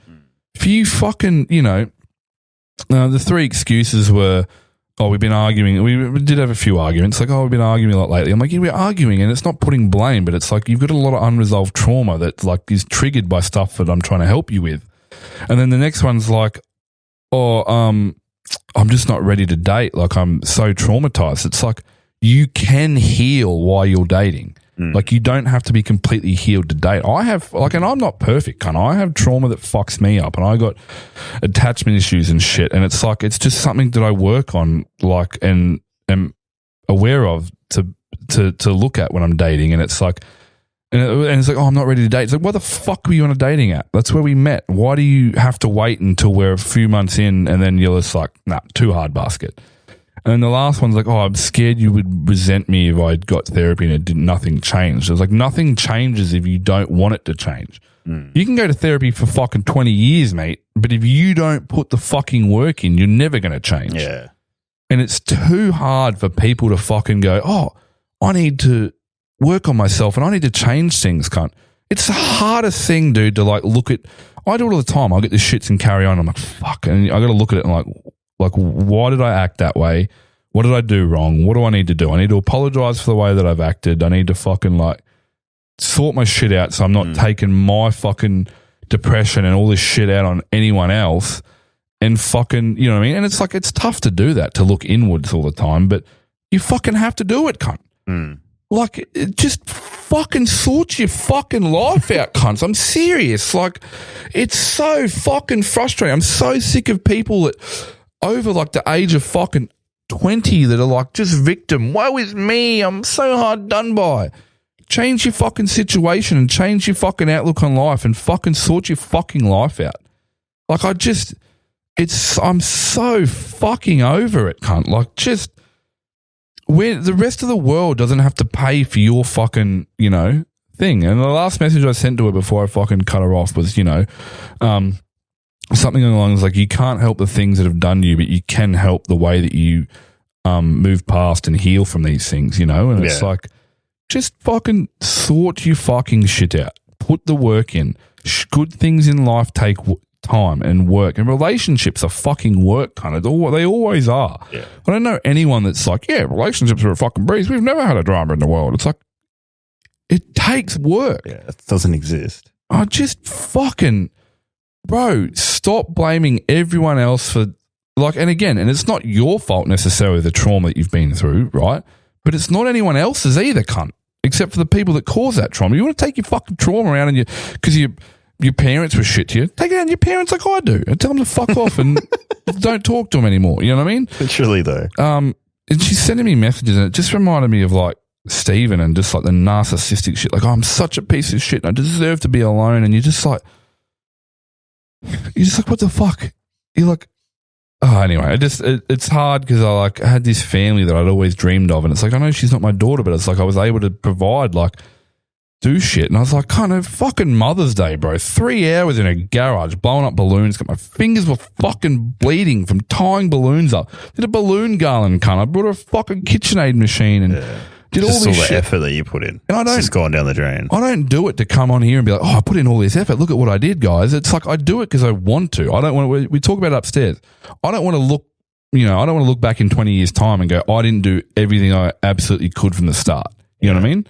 A: If you fucking, the 3 excuses were, we've been arguing. We did have a few arguments. Like, we've been arguing a lot lately. I'm like, yeah, we're arguing, and it's not putting blame, but it's like you've got a lot of unresolved trauma that like is triggered by stuff that I'm trying to help you with. And then the next one's like, I'm just not ready to date. Like, I'm so traumatized. It's like, you can heal while you're dating. Like, you don't have to be completely healed to date. I have, like, and I'm not perfect, cunt. I have trauma that fucks me up, and I got attachment issues and shit. And it's like, it's just something that I work on, like, and am aware of to look at when I'm dating. And it's like, and it's like, oh, I'm not ready to date. It's like, what the fuck were you on a dating app? That's where we met. Why do you have to wait until we're a few months in and then you're just like, nah, too hard basket? And the last one's like, oh, I'm scared you would resent me if I got therapy and nothing changed. It's like, nothing changes if you don't want it to change. You can go to therapy for fucking 20 years, mate, but if you don't put the fucking work in, you're never going to change.
B: Yeah.
A: And it's too hard for people to fucking go, oh, I need to work on myself and I need to change things, cunt. It's the hardest thing, dude, to like look at. I do it all the time. I get the shits and carry on. I'm like, fuck. And I got to look at it and like, why did I act that way? What did I do wrong? What do I need to do? I need to apologize for the way that I've acted. I need to fucking like sort my shit out so I'm not taking my fucking depression and all this shit out on anyone else and fucking, you know what I mean? And it's like, it's tough to do that, to look inwards all the time, but you fucking have to do it, cunt. Like, it just fucking sort your fucking life out, cunts. I'm serious. Like, it's so fucking frustrating. I'm so sick of people that over like the age of fucking 20 that are like just victim. Woe is me. I'm so hard done by. Change your fucking situation and change your fucking outlook on life and fucking sort your fucking life out. Like, I'm so fucking over it, cunt. Like, just where the rest of the world doesn't have to pay for your fucking, you know, thing. And the last message I sent to her before I fucking cut her off was, you know, something along the lines like, you can't help the things that have done you, but you can help the way that you move past and heal from these things, you know? And it's like, just fucking sort your fucking shit out. Put the work in. Good things in life take time and work, and relationships are fucking work, kind of. They always are. Yeah. I don't know anyone that's like, yeah, relationships are a fucking breeze. We've never had a drama in the world. It's like, it takes work.
B: Yeah, it doesn't exist.
A: I just fucking, bro, stop blaming everyone else for, like, and again, and it's not your fault necessarily, the trauma that you've been through, right? But it's not anyone else's either, cunt, except for the people that cause that trauma. You want to take your fucking trauma around and because your parents were shit to you, take it out on your parents like I do and tell them to fuck off and don't talk to them anymore. You know what I mean?
B: Literally, though.
A: And she's sending me messages and it just reminded me of like Steven and just like the narcissistic shit. Like, oh, I'm such a piece of shit and I deserve to be alone. And you're just like, what the fuck? You're like, oh, anyway, it's hard because I had this family that I'd always dreamed of. And it's like, I know she's not my daughter, but it's like I was able to provide, like, do shit. And I was like, kind of fucking Mother's Day, bro. 3 hours in a garage, blowing up balloons. Got my fingers were fucking bleeding from tying balloons up. Did a balloon garland, cunt. I brought a fucking KitchenAid machine and did all this shit. Just all the
B: effort that you put in.
A: And
B: it's just gone down the drain.
A: I don't do it to come on here and be like, oh, I put in all this effort. Look at what I did, guys. It's like I do it because I want to. I don't want to. We talk about it upstairs. I don't want to look, you know, I don't want to look back in 20 years' time and go, I didn't do everything I absolutely could from the start. You know what I mean?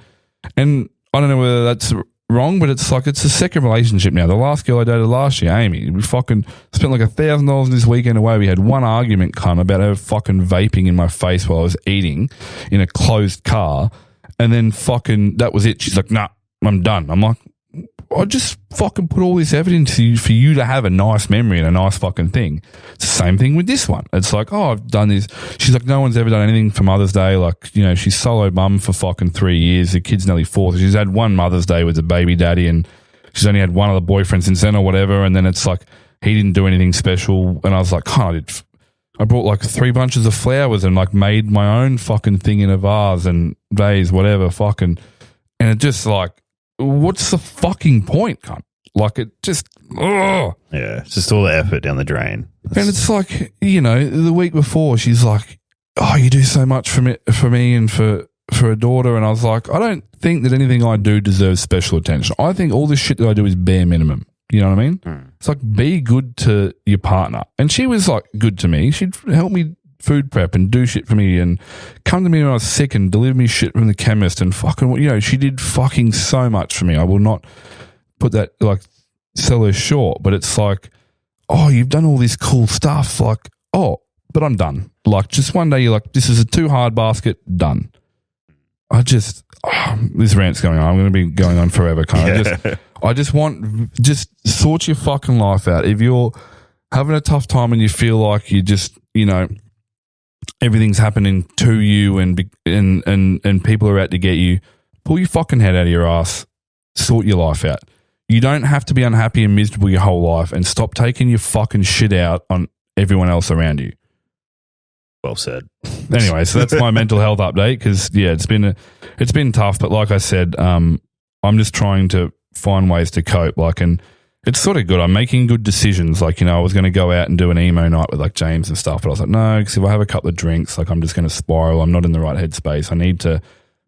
A: And I don't know whether that's wrong, but it's like it's a second relationship now. The last girl I dated last year, Amy, we fucking spent like $1,000 this weekend away. We had one argument, cunt, about her fucking vaping in my face while I was eating in a closed car, and then fucking that was it. She's like, nah, I'm done. I'm like, I just fucking put all this effort into you for you to have a nice memory and a nice fucking thing. It's the same thing with this one. It's like, oh, I've done this. She's like, no one's ever done anything for Mother's Day. Like, you know, she's solo mum for fucking 3 years. Her kid's nearly 4. So she's had one Mother's Day with a baby daddy and she's only had one other boyfriend since then or whatever. And then it's like, he didn't do anything special. And I was like, I brought like 3 bunches of flowers and like made my own fucking thing in a vase and vase, whatever, fucking. And it just like, what's the fucking point, cunt? Like, it just, ugh.
B: Yeah, it's just all the effort down the drain.
A: And it's like, you know, the week before, she's like, oh, you do so much for me and for a daughter. And I was like, I don't think that anything I do deserves special attention. I think all this shit that I do is bare minimum. You know what I mean? It's like, be good to your partner. And she was like good to me. She'd help me food prep and do shit for me and come to me when I was sick and deliver me shit from the chemist and fucking, you know, she did fucking so much for me. I will not put that, like, sell her short, but it's like, oh, you've done all this cool stuff. Like, oh, but I'm done. Like, just one day you're like, this is a too hard basket, done. this rant's going on. I'm going to be going on forever. I just want, sort your fucking life out. If you're having a tough time and you feel like you just, you know, everything's happening to you and people are out to get you, pull your fucking head out of your ass, sort your life out. You don't have to be unhappy and miserable your whole life, and stop taking your fucking shit out on everyone else around you.
B: Well said.
A: Anyway, so that's my mental health update because, yeah, it's been tough. But like I said, I'm just trying to find ways to cope. Like, and it's sort of good. I'm making good decisions. Like, you know, I was going to go out and do an emo night with like James and stuff, but I was like, no, because if I have a couple of drinks, like I'm just going to spiral. I'm not in the right headspace.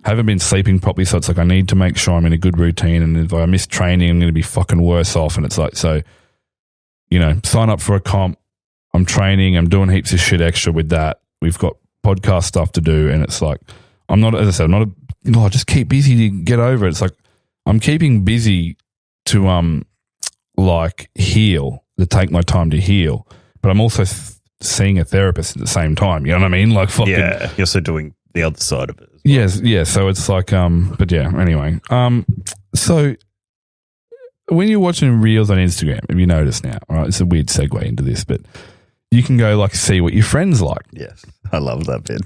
A: Haven't been sleeping properly, so it's like I need to make sure I'm in a good routine, and if I miss training, I'm going to be fucking worse off. And it's like, so, you know, sign up for a comp. I'm training. I'm doing heaps of shit extra with that. We've got podcast stuff to do, and it's like, I'm not, as I said, I just keep busy to get over it. It's like I'm keeping busy to like heal, to take my time to heal, but I'm also seeing a therapist at the same time. You know what I mean? Like, fucking,
B: yeah, you're also doing the other side of it.
A: Yes, yeah. So it's like, but yeah. Anyway, so when you're watching reels on Instagram, have you noticed now? All right, it's a weird segue into this, but you can go like see what your friends like.
B: Yes, I love that bit.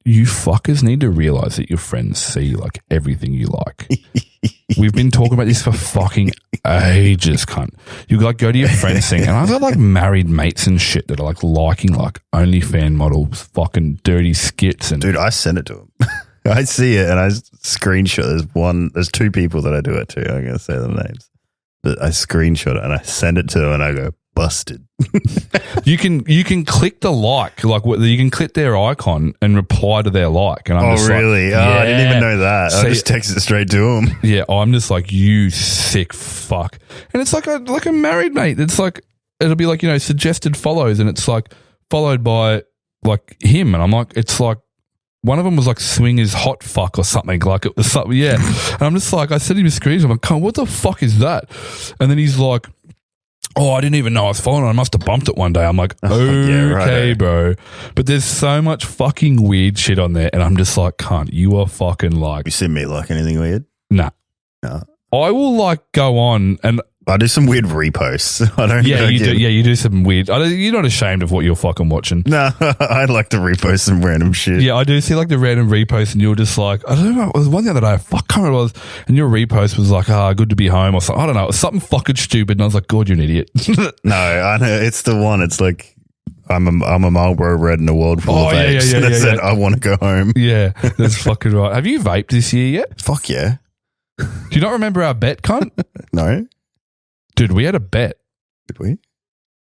A: You fuckers need to realize that your friends see like everything you like. We've been talking about this for fucking ages, cunt. You like go to your friends thing, and I've got like married mates and shit that are like liking like OnlyFans models, fucking dirty skits, and
B: dude, I send it to them. I see it and I screenshot. There's two people that I do it to. I'm gonna say the names, but I screenshot it and I send it to them, and I go, busted.
A: You can click the like you can click their icon and reply to their like, and I'm just
B: really?
A: Like,
B: I didn't even know that.
A: See,
B: I just texted it straight to him.
A: Yeah, I'm just like, you sick fuck. And it's like a married mate. It's like, it'll be like, you know, suggested follows, and it's like followed by like him, and I'm like, it's like one of them was like swingers hot fuck or something, like it was something, yeah. And I'm just like, I sent him a screenshot. I'm like, what the fuck is that? And then he's like, oh, I didn't even know I was following. I must have bumped it one day. I'm like, okay, right, bro. But there's so much fucking weird shit on there, and I'm just like, cunt, you are fucking like.
B: You send me like anything weird?
A: Nah.
B: No.
A: I will like go on and.
B: I do some weird reposts. I don't.
A: Yeah, you do. Yeah, you do some weird. You're not ashamed of what you're fucking watching.
B: No, I like to repost some random shit.
A: Yeah, I do see like the random reposts, and you're just like, I don't know. It was one the other day. Fuck, I can't remember what it was. And your repost was like, good to be home, or something. I don't know. It was something fucking stupid, and I was like, God, you're an idiot.
B: No, I know. It's the one. It's like, I'm a Marlboro Red in a world full of vapes. And it said, I want to go home.
A: Yeah, that's fucking right. Have you vaped this year yet?
B: Fuck yeah.
A: Do you not remember our bet, cunt?
B: No.
A: Dude, we had a bet.
B: Did we?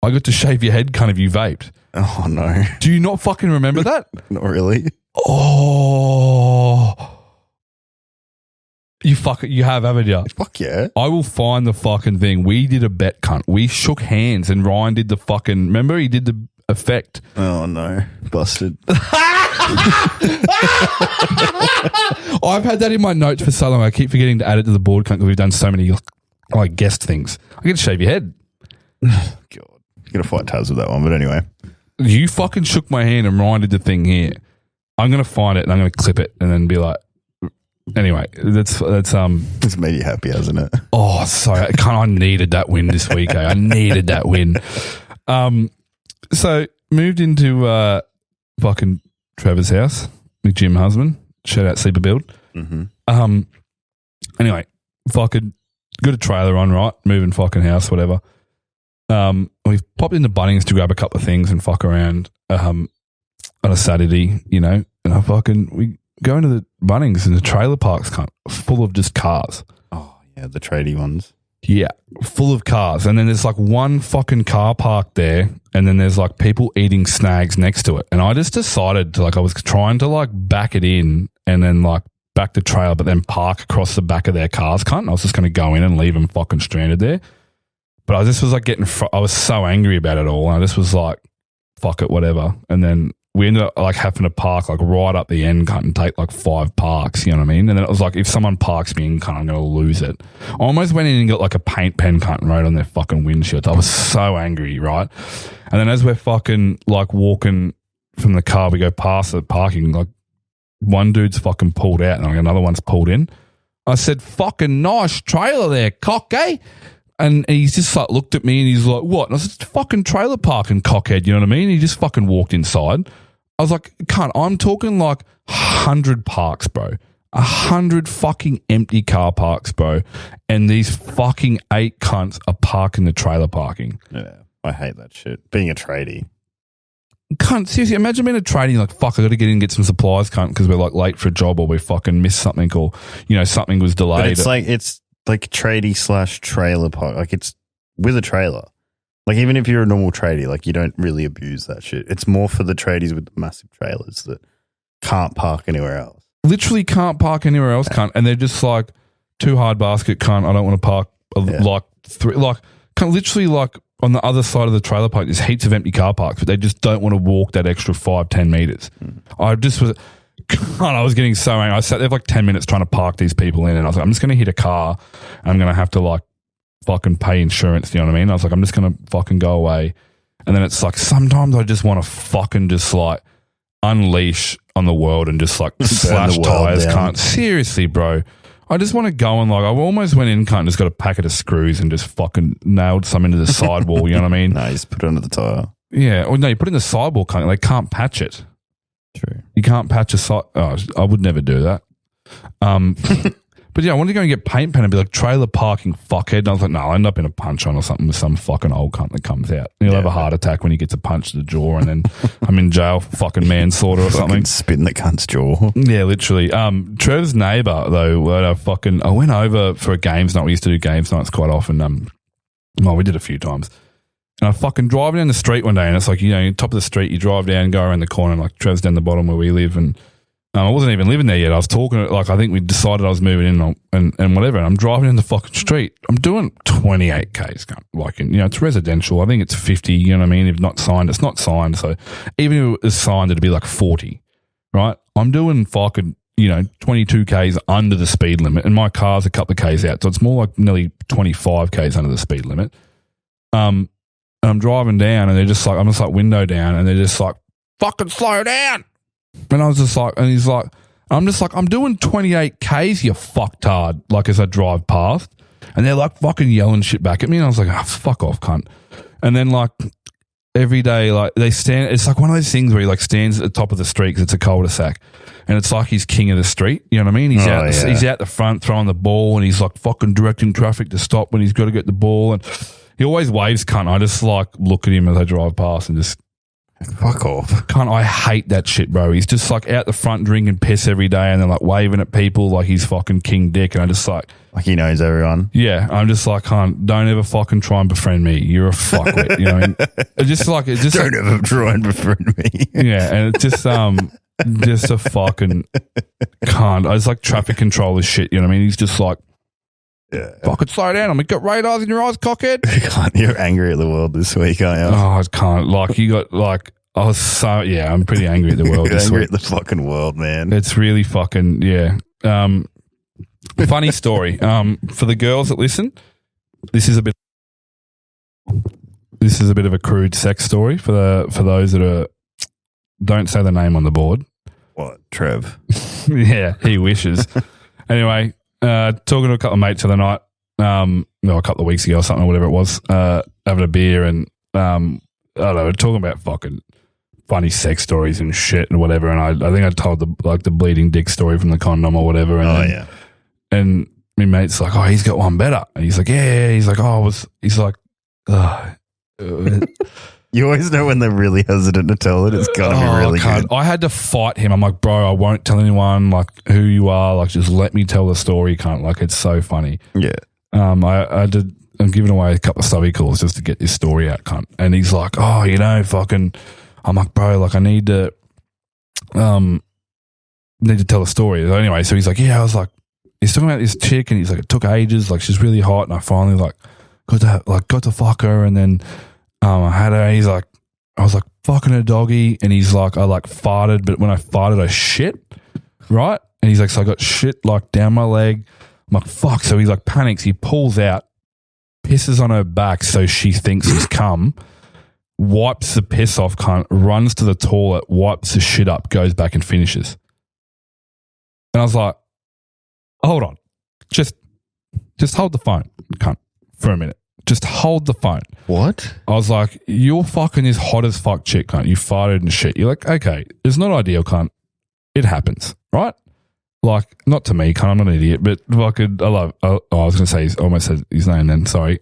A: I got to shave your head, cunt, if you vaped.
B: Oh, no.
A: Do you not fucking remember that?
B: Not really.
A: Oh. You have, haven't you?
B: Fuck yeah.
A: I will find the fucking thing. We did a bet, cunt. We shook hands and Ryan did the fucking, remember he did the effect.
B: Oh no. Busted.
A: I've had that in my notes for so long. I keep forgetting to add it to the board, cunt, because we've done so many like guest things. I get to shave your head.
B: God. You're going to fight Taz with that one, but anyway.
A: You fucking shook my hand and Ryan did the thing here. I'm going to find it and I'm going to clip it and then be like, anyway, that's
B: it's made you happy, hasn't it?
A: Oh, sorry. I needed that win this week. I needed that win. So moved into fucking Trevor's house, with Jim husband. Shout out Sleeper Build.
B: Mm-hmm.
A: Anyway, fucking got a trailer on, right? Moving fucking house, whatever. We've popped into Bunnings to grab a couple of things and fuck around on a Saturday, you know, and we go into the Bunnings and the trailer park's full of just cars.
B: Oh, yeah, the tradie ones.
A: Yeah, full of cars. And then there's like one fucking car parked there, and then there's like people eating snags next to it. And I just decided to I was trying to like back it in and then like back the trailer, but then park across the back of their cars, cunt. And I was just going to go in and leave them fucking stranded there. But I just was like I was so angry about it all. And I just was like, fuck it, whatever. And then we ended up like having to park like right up the end, cunt, and take like 5 parks, you know what I mean? And then it was like, if someone parks me in, cunt, I'm going to lose it. I almost went in and got like a paint pen, cunt, and wrote on their fucking windshield. I was so angry, right? And then as we're fucking like walking from the car, we go past the parking, like one dude's fucking pulled out and another one's pulled in. I said, fucking nice trailer there, cock, eh? And he's just like looked at me and he's like, what? And I said, it's fucking trailer parking, cockhead, you know what I mean? He just fucking walked inside. I was like, cunt, I'm talking like 100 parks, bro. 100 fucking empty car parks, bro. And these fucking 8 cunts are parking the trailer parking.
B: Yeah, I hate that shit. Being a tradie.
A: Cunt, seriously, imagine being a tradie like, fuck, I got to get in and get some supplies, cunt, because we're like late for a job or we fucking missed something or, you know, something was delayed.
B: But it's like tradie / trailer park. Like it's with a trailer. Like even if you're a normal tradie, like you don't really abuse that shit. It's more for the tradies with the massive trailers that can't park anywhere else.
A: Literally can't park anywhere else, cunt. And they're just like, too hard basket, cunt. I don't want to park like 3, like, cunt, literally like on the other side of the trailer park, there's heaps of empty car parks, but they just don't want to walk that extra 5-10 meters. I just was, God, I was getting so angry. I sat there for like 10 minutes trying to park these people in, and I was like, I'm just going to hit a car and I'm going to have to like fucking pay insurance, you know what I mean? I was like, I'm just going to fucking go away. And then it's like, sometimes I just want to fucking just like unleash on the world and just like slash tires, can't. Seriously, bro. I just want to go and like, I almost went in, can't, just got a packet of screws and just fucking nailed some into the sidewall, you know what I mean?
B: No, you just put it under the tire.
A: Yeah. Or no, you put it in the sidewall, can't, they can't patch it.
B: True.
A: You can't patch a side. Oh, I would never do that. But yeah, I wanted to go and get paint pen and be like, trailer parking fuckhead. And I was like, no, I'll end up in a punch on or something with some fucking old cunt that comes out. He'll have a heart attack when he gets a punch to the jaw, and then I'm in jail for fucking manslaughter or something.
B: Spitting the cunt's jaw.
A: Yeah, literally. Trev's neighbour, though, I went over for a games night. We used to do games nights quite often. Well, we did a few times. And I fucking drive down the street one day, and it's like, you know, top of the street, you drive down, go around the corner, and like Trev's down the bottom where we live, and I wasn't even living there yet. I was talking, like, I think we decided I was moving in and whatever. And I'm driving in the fucking street. I'm doing 28 Ks. Like, you know, it's residential. I think it's 50, you know what I mean? If not signed, it's not signed. So even if it was signed, it'd be like 40, right? I'm doing fucking, you know, 22 Ks under the speed limit, and my car's a couple of Ks out. So it's more like nearly 25 Ks under the speed limit. And I'm driving down, and they're just like, I'm just like window down, and they're just like, fucking slow down. And I was just like, and he's like, I'm just like, I'm doing 28 Ks, you fucktard, like as I drive past. And they're like fucking yelling shit back at me. And I was like, oh, fuck off, cunt. And then like every day, like they stand, it's like one of those things where he like stands at the top of the street because it's a cul-de-sac. And it's like he's king of the street. You know what I mean? He's he's out the front throwing the ball, and he's like fucking directing traffic to stop when he's got to get the ball. And he always waves, cunt. I just like look at him as I drive past and just,
B: fuck off.
A: Cunt, I hate that shit, bro. He's just like out the front drinking piss every day and then like waving at people like he's fucking King Dick. And I just like
B: he knows everyone.
A: Yeah. I'm just like, cunt, don't ever fucking try and befriend me. You're a fuckwit. You know what I mean? It's just
B: don't ever try and befriend me.
A: Yeah. And it's just a fucking cunt. It's like traffic controller shit. You know what I mean? He's just like,
B: yeah.
A: Fucking slow down. You got radars in your eyes, cockhead.
B: You're angry at the world this week, aren't you?
A: Oh, I can't. Like, you got, like, I was so, yeah, I'm pretty angry at the world this
B: angry
A: week.
B: At the fucking world, man.
A: It's really fucking, yeah. Funny story. For the girls that listen, this is a bit of a crude sex story for those that don't say the name on the board.
B: What, Trev?
A: Yeah, he wishes. Anyway, talking to a couple of mates the other night, a couple of weeks ago or something, or whatever it was, having a beer, and I don't know, talking about fucking funny sex stories and shit and whatever. And I think I told the bleeding dick story from the condom or whatever. And
B: yeah.
A: And my mate's like, oh, he's got one better. And he's like, yeah. He's like, he's like,
B: you always know when they're really hesitant to tell it. It's gotta be really good.
A: I had to fight him. I'm like, bro, I won't tell anyone like who you are. Like, just let me tell the story, cunt. Like, it's so funny.
B: Yeah.
A: I'm giving away a couple of stubby calls just to get this story out, cunt. And he's like, oh, you know, fucking. I'm like, bro, like I need to tell the story. Anyway, so he's like, yeah. I was like, he's talking about this chick, and he's like, it took ages. Like, she's really hot, and I finally like got to fuck her, and then. I had her, he's like, I was like fucking a doggy, and he's like, I like farted, but when I farted, I shit, right? And he's like, so I got shit like down my leg. I'm like, fuck. So he like panics, he pulls out, pisses on her back so she thinks he's come, wipes the piss off, cunt, runs to the toilet, wipes the shit up, goes back and finishes. And I was like, hold on. Just hold the phone, cunt, for a minute. Just hold the phone.
B: What?
A: I was like, you're fucking this hot as fuck chick, cunt. You farted and shit. You're like, okay, it's not ideal, cunt. It happens, right? Like, not to me, cunt. I'm not an idiot, but fucking, I was going to say, I almost said his name then. Sorry.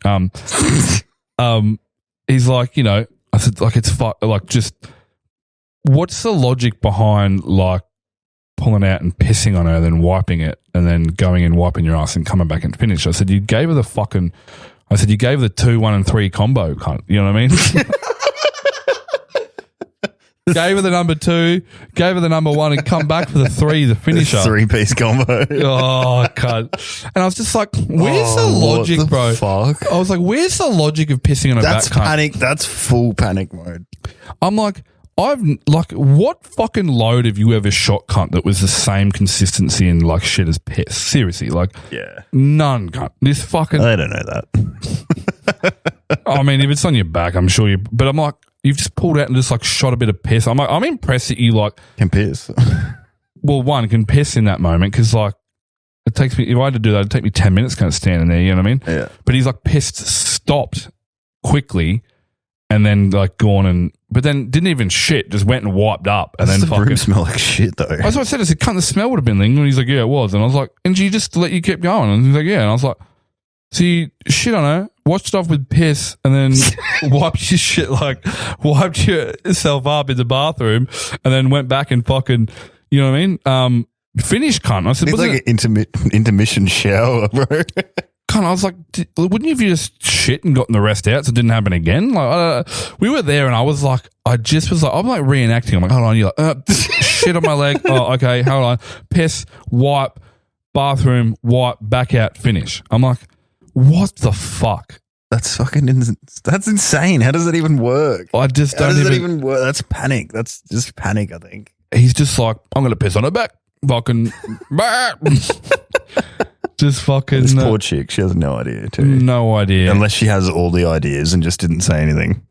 A: He's like, you know, I said, like, it's like, just, what's the logic behind, like, pulling out and pissing on her, then wiping it, and then going and wiping your ass and coming back and finish? I said, you gave her the 2, 1, and 3 combo, cunt. You know what I mean? Gave her the number 2, gave her the number 1, and come back for the 3, the finisher.
B: 3-piece combo.
A: Oh, cunt. And I was just like, where's the logic,
B: what the
A: bro?
B: Fuck?
A: I was like, where's the logic of pissing on a
B: That's
A: back cunt?
B: panic. That's full panic mode.
A: I'm like, what fucking load have you ever shot, cunt, that was the same consistency and like shit as piss? Seriously, like,
B: Yeah.
A: none, cunt. This fucking,
B: I don't know that.
A: I mean, if it's on your back, I'm sure but I'm like, you've just pulled out and just like shot a bit of piss. I'm like, I'm impressed that you like,
B: Can piss.
A: well, one, can piss in that moment because like, it takes me, if I had to do that, it'd take me 10 minutes kind of standing there, you know what I mean?
B: Yeah.
A: But he's like pissed, stopped quickly, and then like gone but then didn't even shit, just went and wiped up, and
B: Does
A: then
B: the
A: fucking
B: room smell like shit though?
A: That's what I said. I said, cunt, the smell would have been lingering. And he's like, yeah, it was. And I was like, and she just let you keep going? And he's like, yeah. And I was like, so you shit on her, washed it off with piss, and then wiped your shit, like wiped yourself up in the bathroom, and then went back and fucking, you know what I mean? Finished, cunt. I said,
B: It's like an intermission shower, bro.
A: Cunt, I was like, wouldn't you have just shit and gotten the rest out so it didn't happen again? Like, we were there, and I was like, I'm like reenacting. I'm like, hold on, you're like, shit on my leg. Oh, okay, hold on. Piss, wipe, bathroom, wipe, back out, finish. I'm like, what the fuck?
B: That's fucking that's insane. How does it even work?
A: I just
B: How
A: don't
B: does it even work? That's panic. That's just panic, I think.
A: He's just like, I'm going to piss on her back. Fucking. Just fucking.
B: This poor chick, she has no idea too.
A: No idea.
B: Unless she has all the ideas and just didn't say anything.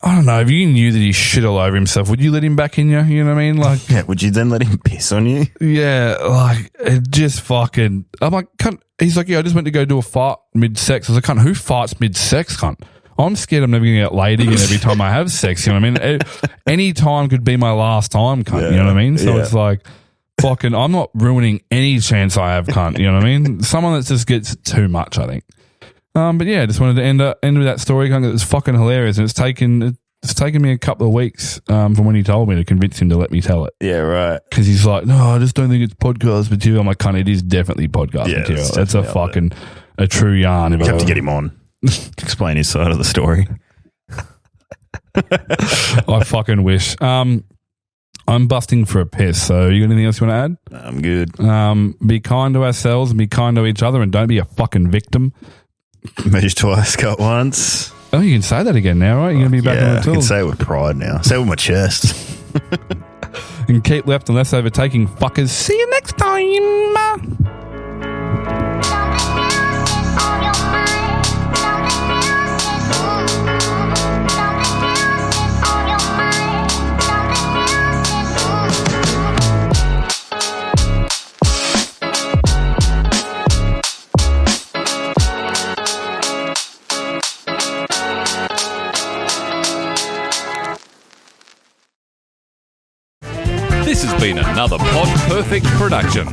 A: I don't know. If you knew that he shit all over himself, would you let him back in you? You know what I mean? Like,
B: yeah, would you then let him piss on you?
A: Yeah, like, it just fucking. I'm like, cunt. He's like, yeah, I just went to go do a fart mid-sex. I was like, cunt, who farts mid-sex, cunt? I'm scared I'm never going to get laid again every time I have sex. You know what I mean? Any time could be my last time, cunt.
B: Yeah,
A: you know what I mean? So
B: yeah.
A: it's like, fucking, I'm not ruining any chance I have, cunt. You know what I mean? Someone that just gets too much, I think. But yeah, just wanted to end with that story. Cunt. It's fucking hilarious, and it's taken me a couple of weeks from when he told me to convince him to let me tell it.
B: Yeah, right.
A: Because he's like, no, I just don't think it's podcast material. I'm like, cunt, it is definitely podcast material. It's a fucking a true yarn.
B: You have to get him on. Explain his side of the story.
A: I fucking wish. I'm busting for a piss, so you got anything else you want to add?
B: I'm good.
A: Be kind to ourselves and be kind to each other, and don't be a fucking victim.
B: Measure twice, cut once.
A: Oh, you can say that again now, right? You're going to be back on the
B: I
A: tools.
B: can say it with pride now. Say it with my chest.
A: And keep left and less overtaking fuckers. See you next time.
C: This has been another Pod Perfect production.